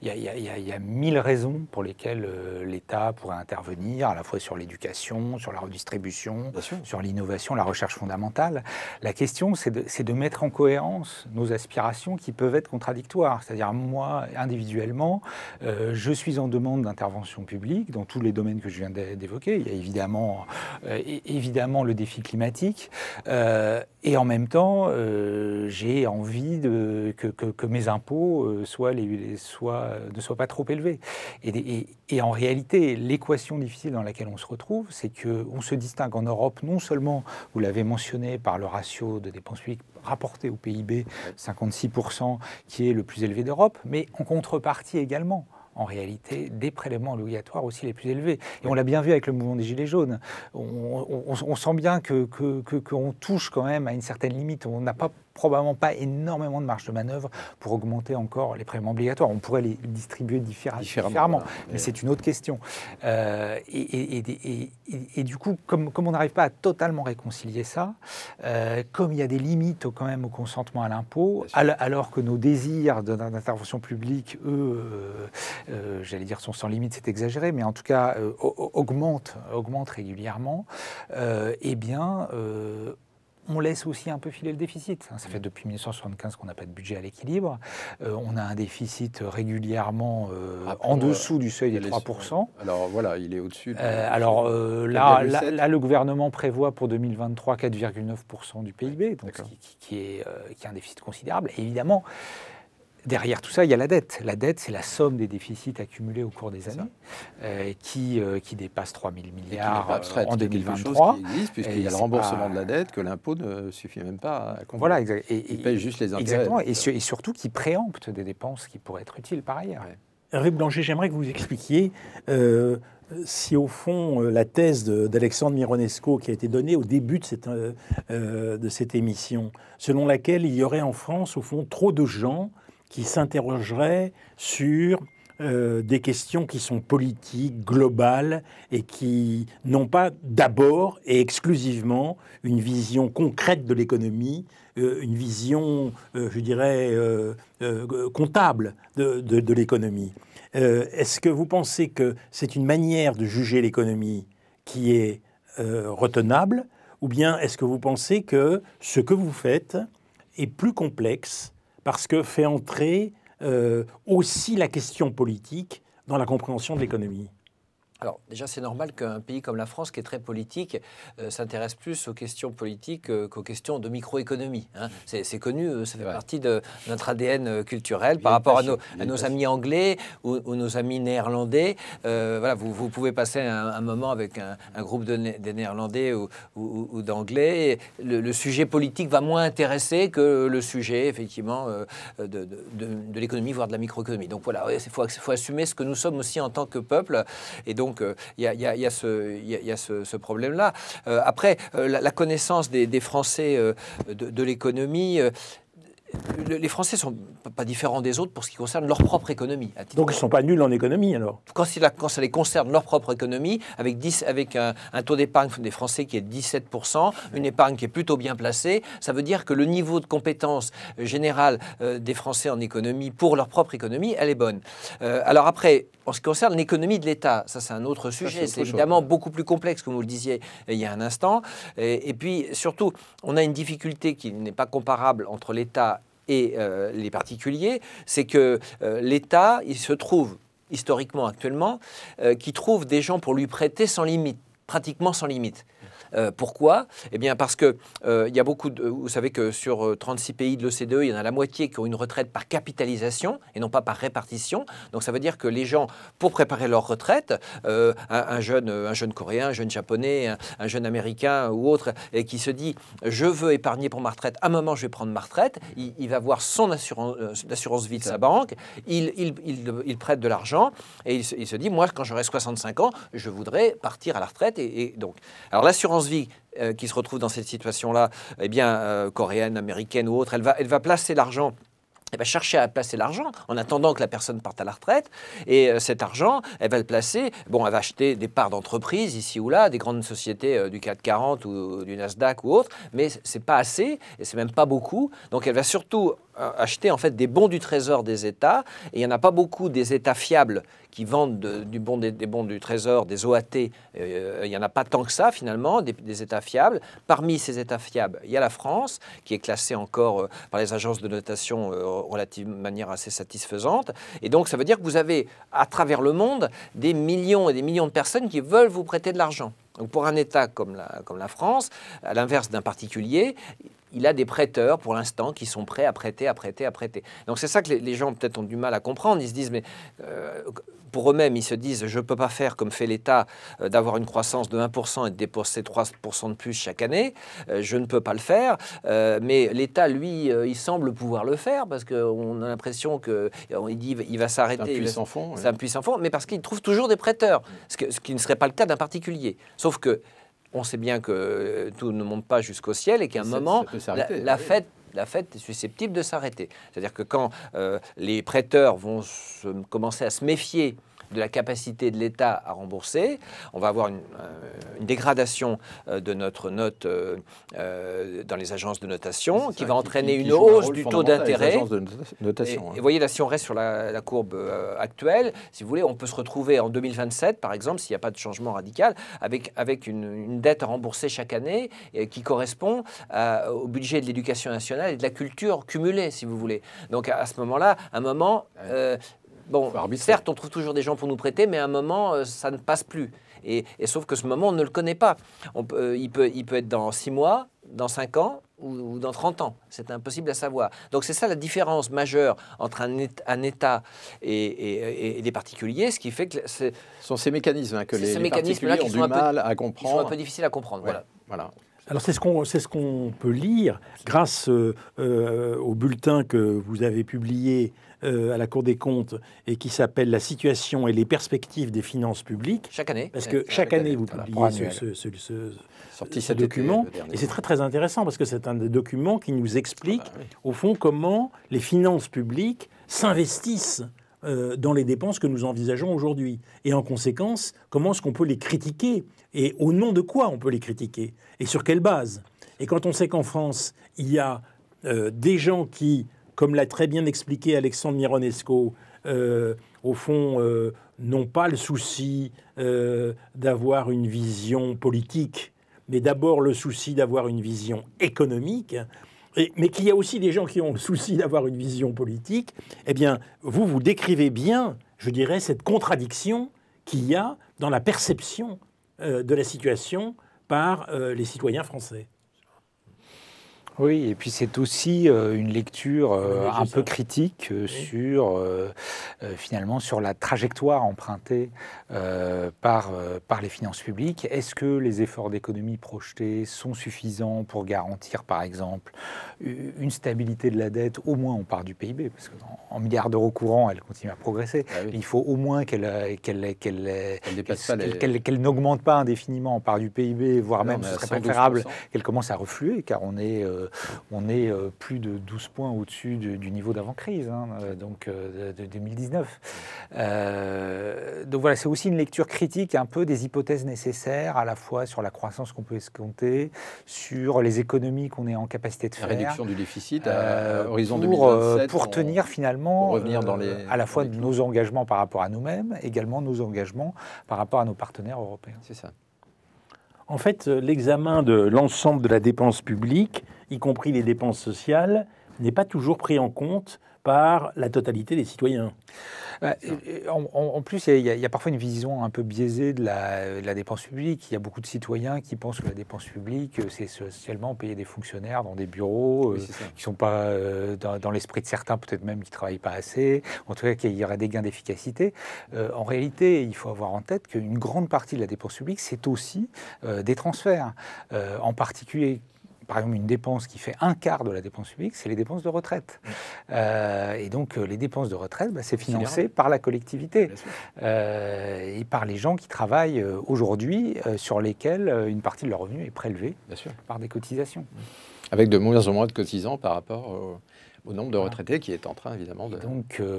Il y a 1000 raisons pour lesquelles l'État pourrait intervenir, à la fois sur l'éducation, sur la redistribution, sur l'innovation, la recherche fondamentale. La question, c'est de mettre en cohérence nos aspirations qui peuvent être contradictoires. C'est-à-dire, moi, individuellement, je suis en demande d'intervention publique dans tous les domaines que je viens d'évoquer. Il y a évidemment le défi climatique. Et en même temps, j'ai envie que mes impôts ne soient pas trop élevés. Et en réalité, l'équation difficile dans laquelle on se retrouve, c'est qu'on se distingue en Europe, non seulement, vous l'avez mentionné, par le ratio de dépenses publiques rapporté au PIB, 56%, qui est le plus élevé d'Europe, mais en contrepartie également, en réalité, des prélèvements obligatoires aussi les plus élevés. Et on l'a bien vu avec le mouvement des Gilets jaunes. On sent bien qu'on touche quand même à une certaine limite. On n'a probablement pas énormément de marge de manœuvre pour augmenter encore les prélèvements obligatoires. On pourrait les distribuer différemment, mais c'est une autre question. Et du coup, comme on n'arrive pas à totalement réconcilier ça, comme il y a des limites quand même au consentement à l'impôt, alors que nos désirs d'intervention publique, eux, j'allais dire sont sans limite, c'est exagéré, mais en tout cas augmentent régulièrement, on laisse aussi un peu filer le déficit. Ça fait depuis 1975 qu'on n'a pas de budget à l'équilibre. On a un déficit régulièrement en dessous du seuil des 3%. Alors voilà, il est au-dessus. Là, le gouvernement prévoit pour 2023 4,9% du PIB, donc qui est un déficit considérable. Et évidemment, derrière tout ça, il y a la dette. La dette, c'est la somme des déficits accumulés au cours des années, qui dépasse 3 000 milliards en 2023. Qui existe, puisqu'il y a le remboursement de la dette, que l'impôt ne suffit même pas à combler. Voilà, il paye juste les intérêts. Exactement, et surtout qui préempte des dépenses qui pourraient être utiles par ailleurs. Ouais. Hervé Blanger, j'aimerais que vous expliquiez si au fond la thèse d'Alexandre Mironesco qui a été donnée au début de cette émission, selon laquelle il y aurait en France au fond trop de gens qui s'interrogeraient sur des questions qui sont politiques, globales, et qui n'ont pas d'abord et exclusivement une vision concrète de l'économie, une vision, je dirais, comptable de l'économie. Est-ce que vous pensez que c'est une manière de juger l'économie qui est retenable, ou bien est-ce que vous pensez que ce que vous faites est plus complexe parce que fait entrer aussi la question politique dans la compréhension de l'économie? Alors déjà, c'est normal qu'un pays comme la France, qui est très politique, s'intéresse plus aux questions politiques qu'aux questions de microéconomie. Hein. C'est connu, ça fait partie de notre ADN culturel par rapport à nos amis anglais ou nos amis néerlandais. Voilà, vous pouvez passer un moment avec un groupe des néerlandais ou d'anglais. Le sujet politique va moins intéresser que le sujet, effectivement, de l'économie, voire de la microéconomie. Donc voilà, il faut assumer ce que nous sommes aussi en tant que peuple. Et donc, donc, il y a ce problème-là. Après, la connaissance des Français de l'économie... les Français ne sont pas différents des autres pour ce qui concerne leur propre économie. Donc ils ne sont pas nuls en économie alors? Quand ça les concerne leur propre économie, avec un taux d'épargne des Français qui est de 17%, une épargne qui est plutôt bien placée, ça veut dire que le niveau de compétence générale des Français en économie pour leur propre économie, elle est bonne. Alors après, en ce qui concerne l'économie de l'État, ça c'est un autre sujet, c'est évidemment beaucoup plus complexe, comme vous le disiez il y a un instant. Et puis surtout, on a une difficulté qui n'est pas comparable entre l'État et les particuliers, c'est que l'État, il se trouve historiquement actuellement, qui trouve des gens pour lui prêter sans limite, pratiquement sans limite. Pourquoi? Eh bien parce que il y a beaucoup de, vous savez que sur 36 pays de l'OCDE, il y en a la moitié qui ont une retraite par capitalisation et non pas par répartition. Donc ça veut dire que les gens, pour préparer leur retraite, un jeune Coréen, un jeune Japonais, un jeune Américain ou autre, et qui se dit je veux épargner pour ma retraite, à un moment je vais prendre ma retraite, il va voir son assurance vie de sa banque, il prête de l'argent et il se dit moi quand j'aurai 65 ans, je voudrais partir à la retraite et donc alors l'assurance vie qui se retrouve dans cette situation-là, eh bien, coréenne, américaine ou autre, elle va placer l'argent. Elle va chercher à placer l'argent en attendant que la personne parte à la retraite. Et cet argent, elle va le placer. Bon, elle va acheter des parts d'entreprise ici ou là, des grandes sociétés du CAC 40 ou du Nasdaq ou autre, mais c'est pas assez et c'est même pas beaucoup. Donc, elle va surtout acheter en fait des bons du Trésor des États. Et il n'y en a pas beaucoup des États fiables qui vendent des bons du Trésor, des OAT. Il n'y en a pas tant que ça finalement, des États fiables. Parmi ces États fiables, il y a la France qui est classée encore par les agences de notation de manière assez satisfaisante. Et donc, ça veut dire que vous avez, à travers le monde, des millions et des millions de personnes qui veulent vous prêter de l'argent. Donc, pour un État comme la France, à l'inverse d'un particulier, il a des prêteurs, pour l'instant, qui sont prêts à prêter. Donc, c'est ça que les gens, peut-être, ont du mal à comprendre. Ils se disent, mais pour eux-mêmes, ils se disent, je ne peux pas faire comme fait l'État, d'avoir une croissance de 1% et de dépenser 3% de plus chaque année. Je ne peux pas le faire. Mais l'État, lui, il semble pouvoir le faire parce qu'on a l'impression qu'il dit il va s'arrêter. C'est un puissant fond. C'est un puissant fond, mais parce qu'il trouve toujours des prêteurs, ce qui ne serait pas le cas d'un particulier. Sauf que on sait bien que tout ne monte pas jusqu'au ciel et qu'à un moment, la fête est susceptible de s'arrêter. C'est-à-dire que quand les prêteurs vont commencer à se méfier de la capacité de l'État à rembourser, on va avoir une dégradation de notre note dans les agences de notation qui va entraîner une hausse du taux d'intérêt. Et vous voyez là, si on reste sur la courbe actuelle, si vous voulez, on peut se retrouver en 2027, par exemple, s'il n'y a pas de changement radical, avec une dette à rembourser chaque année qui correspond au budget de l'éducation nationale et de la culture cumulée, si vous voulez. Donc à ce moment-là, bon, certes, on trouve toujours des gens pour nous prêter, mais à un moment, ça ne passe plus. Et sauf que ce moment, on ne le connaît pas. Il peut être dans 6 mois, dans 5 ans ou dans 30 ans. C'est impossible à savoir. Donc c'est ça la différence majeure entre un État et les particuliers, ce qui fait que... Ce sont ces mécanismes que les particuliers ont du mal à comprendre. Ils sont un peu difficiles à comprendre, voilà. Alors c'est ce qu'on peut lire grâce au bulletin que vous avez publié à la Cour des comptes et qui s'appelle « La situation et les perspectives des finances publiques ». Chaque année. Parce que chaque année, vous publiez ce document. Et c'est très, très intéressant parce que c'est un des documents qui nous explique, au fond, comment les finances publiques s'investissent dans les dépenses que nous envisageons aujourd'hui. Et en conséquence, comment est-ce qu'on peut les critiquer? Et au nom de quoi on peut les critiquer? Et sur quelle base? Et quand on sait qu'en France, il y a des gens qui, comme l'a très bien expliqué Alexandre Mironesco, au fond, n'ont pas le souci d'avoir une vision politique, mais d'abord le souci d'avoir une vision économique, mais qu'il y a aussi des gens qui ont le souci d'avoir une vision politique, eh bien, vous décrivez bien, je dirais, cette contradiction qu'il y a dans la perception de la situation par les citoyens français. Oui, et puis c'est aussi une lecture un peu critique sur finalement sur la trajectoire empruntée par les finances publiques. Est-ce que les efforts d'économie projetés sont suffisants pour garantir, par exemple, une stabilité de la dette? Au moins, on part du PIB, parce qu'en milliards d'euros courants, elle continue à progresser. Ah oui. Il faut au moins qu'elle n'augmente pas indéfiniment. On part du PIB, voire même ce serait préférable qu'elle commence à refluer, car on est plus de 12 points au-dessus du niveau d'avant-crise, hein, donc de 2019. Donc voilà, c'est aussi une lecture critique un peu des hypothèses nécessaires, à la fois sur la croissance qu'on peut escompter, sur les économies qu'on est en capacité de faire. La réduction du déficit à horizon 2027. Pour tenir finalement revenir à la fois nos engagements par rapport à nous-mêmes, également nos engagements par rapport à nos partenaires européens. C'est ça. En fait, l'examen de l'ensemble de la dépense publique, y compris les dépenses sociales, n'est pas toujours pris en compte par la totalité des citoyens. En plus, il y a parfois une vision un peu biaisée de la dépense publique. Il y a beaucoup de citoyens qui pensent que la dépense publique, c'est essentiellement payer des fonctionnaires dans des bureaux qui ne sont pas dans l'esprit de certains, peut-être même qui ne travaillent pas assez. En tout cas, qu'il y aurait des gains d'efficacité. En réalité, il faut avoir en tête qu'une grande partie de la dépense publique, c'est aussi des transferts. En particulier, par exemple, une dépense qui fait un quart de la dépense publique, c'est les dépenses de retraite. Et donc, les dépenses de retraite, c'est financé par la collectivité et par les gens qui travaillent aujourd'hui, sur lesquels une partie de leur revenu est prélevée par des cotisations. Avec de moins en moins de cotisants par rapport au nombre de retraités qui est en train, évidemment, de...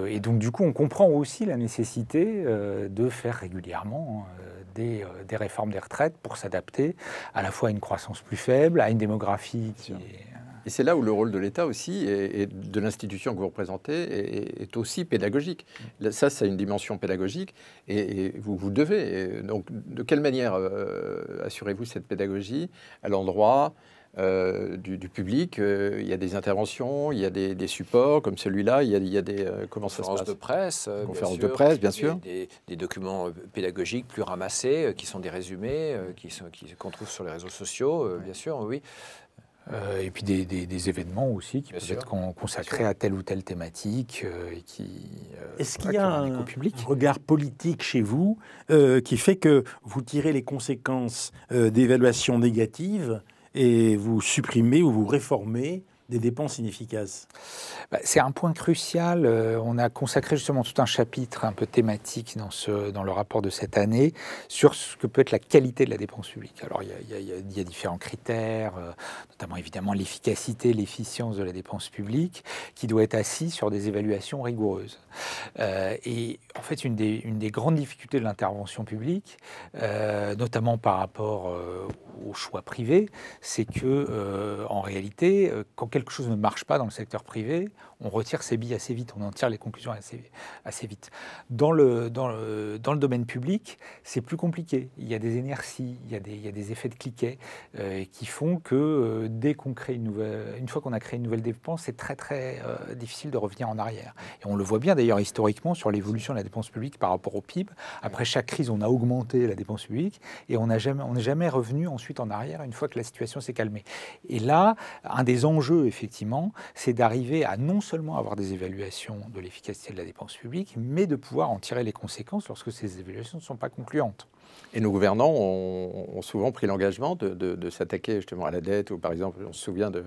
Et donc, du coup, on comprend aussi la nécessité de faire régulièrement des réformes des retraites pour s'adapter à la fois à une croissance plus faible, à une démographie qui est... Et c'est là où le rôle de l'État aussi, et de l'institution que vous représentez, est aussi pédagogique. Ça, c'est une dimension pédagogique, et vous devez. Donc, de quelle manière assurez-vous cette pédagogie à l'endroit du public? Il y a des interventions, il y a des supports comme celui-là, il y a des... comment ça se passe? De presse, conférences de presse, bien sûr. Des documents pédagogiques plus ramassés, qui sont des résumés, qu'on trouve sur les réseaux sociaux, bien sûr, oui. Et puis des événements aussi qui peuvent être consacrés à telle ou telle thématique et qui... Est-ce qu'il y a un regard politique chez vous qui fait que vous tirez les conséquences d'évaluations négatives et vous supprimez ou vous réformez des dépenses inefficaces? C'est un point crucial. On a consacré justement tout un chapitre un peu thématique dans le rapport de cette année sur ce que peut être la qualité de la dépense publique. Alors il y a différents critères, notamment évidemment l'efficacité, l'efficience de la dépense publique, qui doit être assis sur des évaluations rigoureuses. Et en fait, une des grandes difficultés de l'intervention publique, notamment par rapport au choix privé, c'est que en réalité, quand quelque chose ne marche pas dans le secteur privé, on retire ses billes assez vite, on en tire les conclusions assez vite. Dans le domaine public, c'est plus compliqué. Il y a des inerties, il y a des effets de cliquet qui font que dès qu'on crée une fois qu'on a créé une nouvelle dépense, c'est très très difficile de revenir en arrière. Et on le voit bien d'ailleurs historiquement sur l'évolution de la dépense publique par rapport au PIB. Après chaque crise, on a augmenté la dépense publique et on n'est jamais revenu ensuite en arrière une fois que la situation s'est calmée. Et là, un des enjeux, effectivement, c'est d'arriver à non seulement avoir des évaluations de l'efficacité de la dépense publique, mais de pouvoir en tirer les conséquences lorsque ces évaluations ne sont pas concluantes. Et nos gouvernants ont souvent pris l'engagement de s'attaquer justement à la dette, ou par exemple, on se souvient du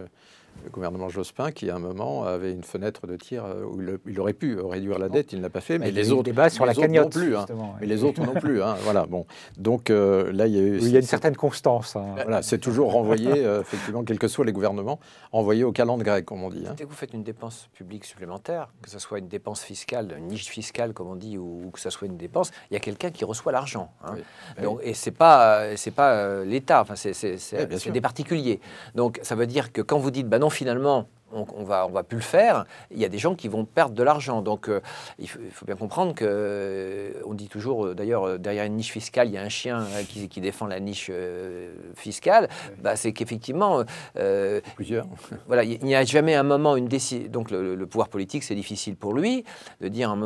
gouvernement Jospin qui, à un moment, avait une fenêtre de tir où il aurait pu réduire la dette, il ne l'a pas fait, mais les autres sur la cagnotte non plus. Mais les autres non plus. Voilà, bon. Donc là, il y a eu... Il y a une certaine constance. Voilà, c'est toujours renvoyé, effectivement, quels que soient les gouvernements, renvoyé au calendrier grec, comme on dit. Dès que vous faites une dépense publique supplémentaire, que ce soit une dépense fiscale, une niche fiscale, comme on dit, ou que ce soit une dépense, il y a quelqu'un qui reçoit l'argent. Donc, et c'est pas l'État, enfin, c'est des particuliers. Donc, ça veut dire que quand vous dites, non, finalement, on va plus le faire, il y a des gens qui vont perdre de l'argent. Donc, il faut bien comprendre qu'on dit toujours, d'ailleurs, derrière une niche fiscale, il y a un chien qui défend la niche fiscale. Bah, c'est qu'effectivement, Plusieurs. voilà, il n'y a jamais un moment, une décision. Donc le pouvoir politique, c'est difficile pour lui de dire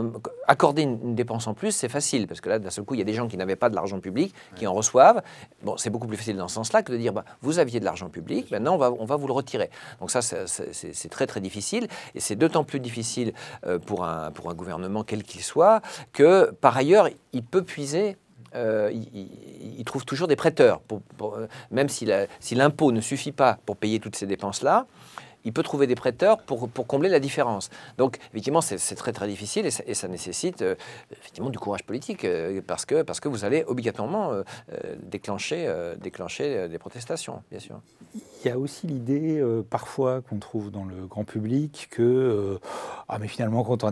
accorder une dépense en plus, c'est facile parce que là, d'un seul coup, il y a des gens qui n'avaient pas de l'argent public, qui en reçoivent. Bon, c'est beaucoup plus facile dans ce sens-là que de dire bah, vous aviez de l'argent public, maintenant on va vous le retirer. Donc ça, c'est très très difficile et c'est d'autant plus difficile pour un gouvernement quel qu'il soit que par ailleurs, il peut puiser. Il trouve toujours des prêteurs. Même si l'impôt ne suffit pas pour payer toutes ces dépenses-là, il peut trouver des prêteurs pour combler la différence. Donc, effectivement, c'est très, très difficile et ça nécessite effectivement du courage politique parce que vous allez obligatoirement déclencher des protestations, bien sûr. Il y a aussi l'idée, parfois, qu'on trouve dans le grand public que mais finalement, quand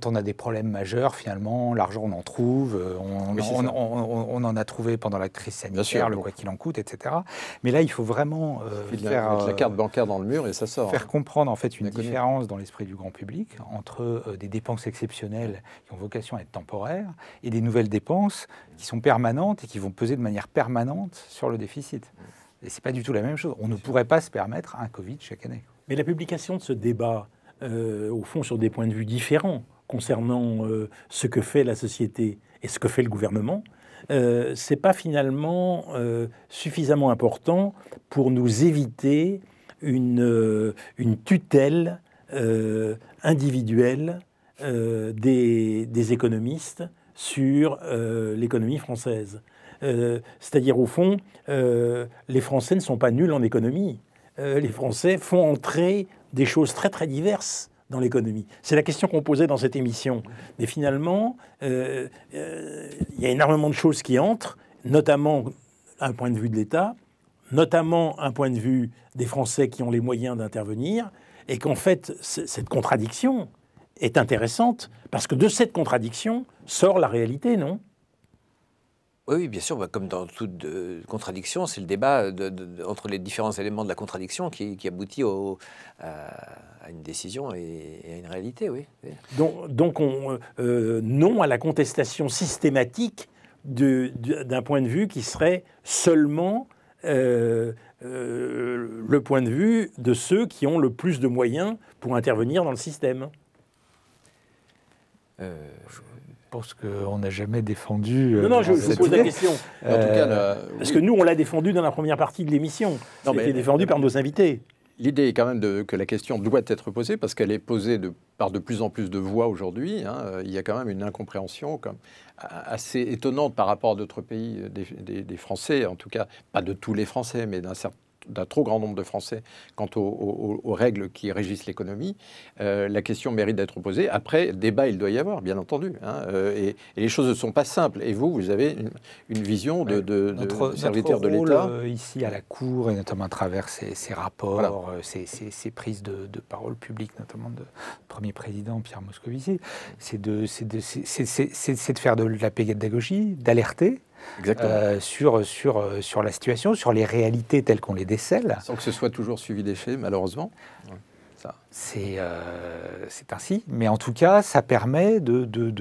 on a des problèmes majeurs, finalement, l'argent, on en trouve. On en a trouvé pendant la crise sanitaire, le quoi qu'il en coûte, etc. Mais là, il faut vraiment mettre la carte bancaire dans le mur et ça sort. Faire comprendre, en fait, une différence dans l'esprit du grand public entre des dépenses exceptionnelles qui ont vocation à être temporaires et des nouvelles dépenses qui sont permanentes et qui vont peser de manière permanente sur le déficit. Et ce n'est pas du tout la même chose. On ne pourrait pas se permettre un Covid chaque année. Mais la publication de ce débat, au fond, sur des points de vue différents concernant ce que fait la société et ce que fait le gouvernement, c'est pas finalement suffisamment important pour nous éviter une tutelle individuelle des économistes sur l'économie française. C'est-à-dire, au fond, les Français ne sont pas nuls en économie. Les Français font entrer des choses très, très diverses dans l'économie. C'est la question qu'on posait dans cette émission. Mais finalement, il y a énormément de choses qui entrent, notamment un point de vue de l'État, notamment un point de vue des Français qui ont les moyens d'intervenir, et qu'en fait, cette contradiction est intéressante, parce que de cette contradiction sort la réalité, non ? Oui, bien sûr, comme dans toute contradiction, c'est le débat entre les différents éléments de la contradiction qui aboutit à une décision et à une réalité, oui. Donc non à la contestation systématique d'un point de vue qui serait seulement le point de vue de ceux qui ont le plus de moyens pour intervenir dans le système. Je pense qu'on n'a jamais défendu... non, je vous pose la question. En tout cas, parce que nous, on l'a défendu dans la première partie de l'émission. Ça a été défendu par nos invités. L'idée est quand même que la question doit être posée, parce qu'elle est posée par de plus en plus de voix aujourd'hui. Il y a quand même une incompréhension assez étonnante par rapport à d'autres pays, des Français, en tout cas, pas de tous les Français, mais d'un trop grand nombre de Français quant aux règles qui régissent l'économie. La question mérite d'être posée. Après, débat, il doit y avoir, bien entendu. Et les choses ne sont pas simples. Et vous avez une vision de serviteur de l'État. Notre rôle ici à la Cour, et notamment à travers ces rapports, voilà. ces prises de parole publiques, notamment de premier président Pierre Moscovici, c'est de faire de la pédagogie, d'alerter, sur la situation, sur les réalités telles qu'on les décèle. Sans que ce soit toujours suivi des faits, malheureusement. C'est ainsi, mais en tout cas, ça permet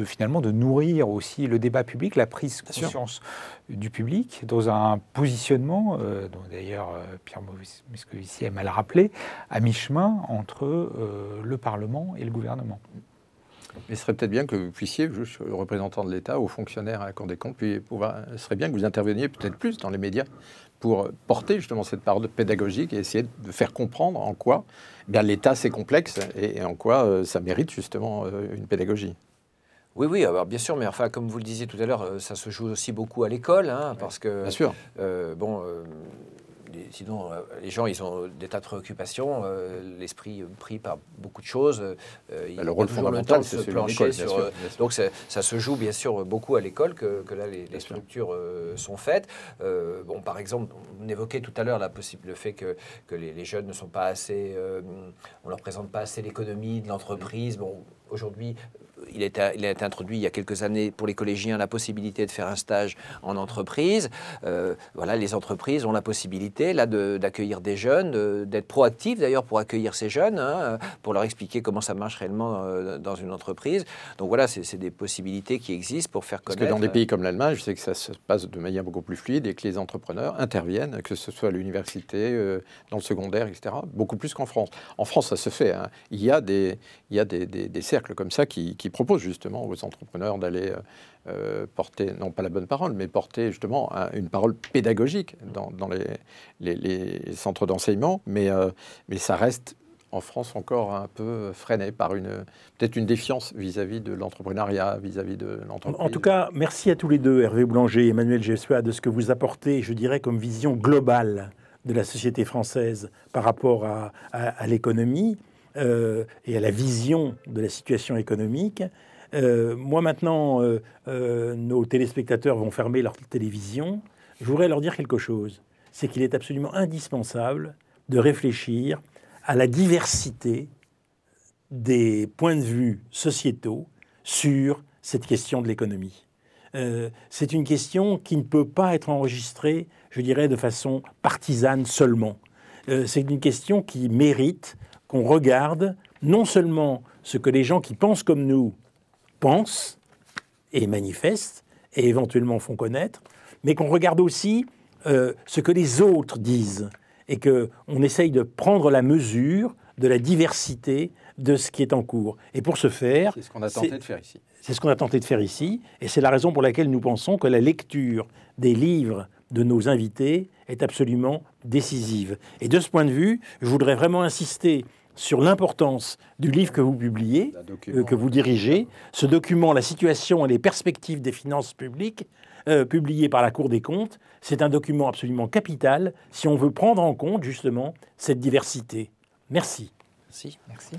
finalement de nourrir aussi le débat public, la prise de conscience du public dans un positionnement, dont d'ailleurs Pierre Moscovici a mal rappelé, à mi-chemin entre le Parlement et le gouvernement. Mais ce serait peut-être bien que vous puissiez, le représentant de l'État, aux fonctionnaires à la Cour des comptes, ce serait bien que vous interveniez peut-être plus dans les médias pour porter justement cette part pédagogique et essayer de faire comprendre en quoi l'État c'est complexe et en quoi ça mérite justement une pédagogie. Oui, alors bien sûr, mais enfin, comme vous le disiez tout à l'heure, ça se joue aussi beaucoup à l'école, parce que... Bien sûr. Sinon, les gens, ils ont des tas de préoccupations, l'esprit pris par beaucoup de choses. Le rôle fondamental, c'est celui de l'école, bien sûr. Donc, ça se joue bien sûr beaucoup à l'école que là, les structures sont faites. Par exemple, on évoquait tout à l'heure le fait que les jeunes ne sont pas assez... on leur présente pas assez l'économie de l'entreprise. Bon, aujourd'hui... il a été introduit il y a quelques années pour les collégiens la possibilité de faire un stage en entreprise. Voilà, les entreprises ont la possibilité là d'accueillir des jeunes, d'être proactifs d'ailleurs pour accueillir ces jeunes, hein, pour leur expliquer comment ça marche réellement dans une entreprise. Donc voilà, c'est des possibilités qui existent pour faire connaître. Parce que dans des pays comme l'Allemagne, je sais que ça se passe de manière beaucoup plus fluide et que les entrepreneurs interviennent, que ce soit à l'université, dans le secondaire, etc., beaucoup plus qu'en France. En France, ça se fait. Hein. Il y a des cercles comme ça qui proposent justement aux entrepreneurs d'aller porter, non pas la bonne parole, mais porter justement une parole pédagogique dans les centres d'enseignement. Mais ça reste en France encore un peu freiné par peut-être une défiance vis-à-vis de l'entrepreneuriat, vis-à-vis de l'entreprise. En tout cas, merci à tous les deux, Hervé Boulanger et Emmanuel Jespin, de ce que vous apportez, je dirais, comme vision globale de la société française par rapport à l'économie et à la vision de la situation économique. Moi, maintenant, nos téléspectateurs vont fermer leur télévision. Je voudrais leur dire quelque chose. C'est qu'il est absolument indispensable de réfléchir à la diversité des points de vue sociétaux sur cette question de l'économie. C'est une question qui ne peut pas être enregistrée, je dirais, de façon partisane seulement. C'est une question qui mérite qu'on regarde non seulement ce que les gens qui pensent comme nous pensent et manifestent et éventuellement font connaître, mais qu'on regarde aussi ce que les autres disent et qu'on essaye de prendre la mesure de la diversité de ce qui est en cours. Et pour ce faire... C'est ce qu'on a tenté de faire ici. C'est ce qu'on a tenté de faire ici, et c'est la raison pour laquelle nous pensons que la lecture des livres de nos invités est absolument décisive. Et de ce point de vue, je voudrais vraiment insister sur l'importance du livre que vous publiez, que vous dirigez, ce document « La situation et les perspectives des finances publiques », publié par la Cour des comptes. C'est un document absolument capital si on veut prendre en compte justement cette diversité. Merci. Merci.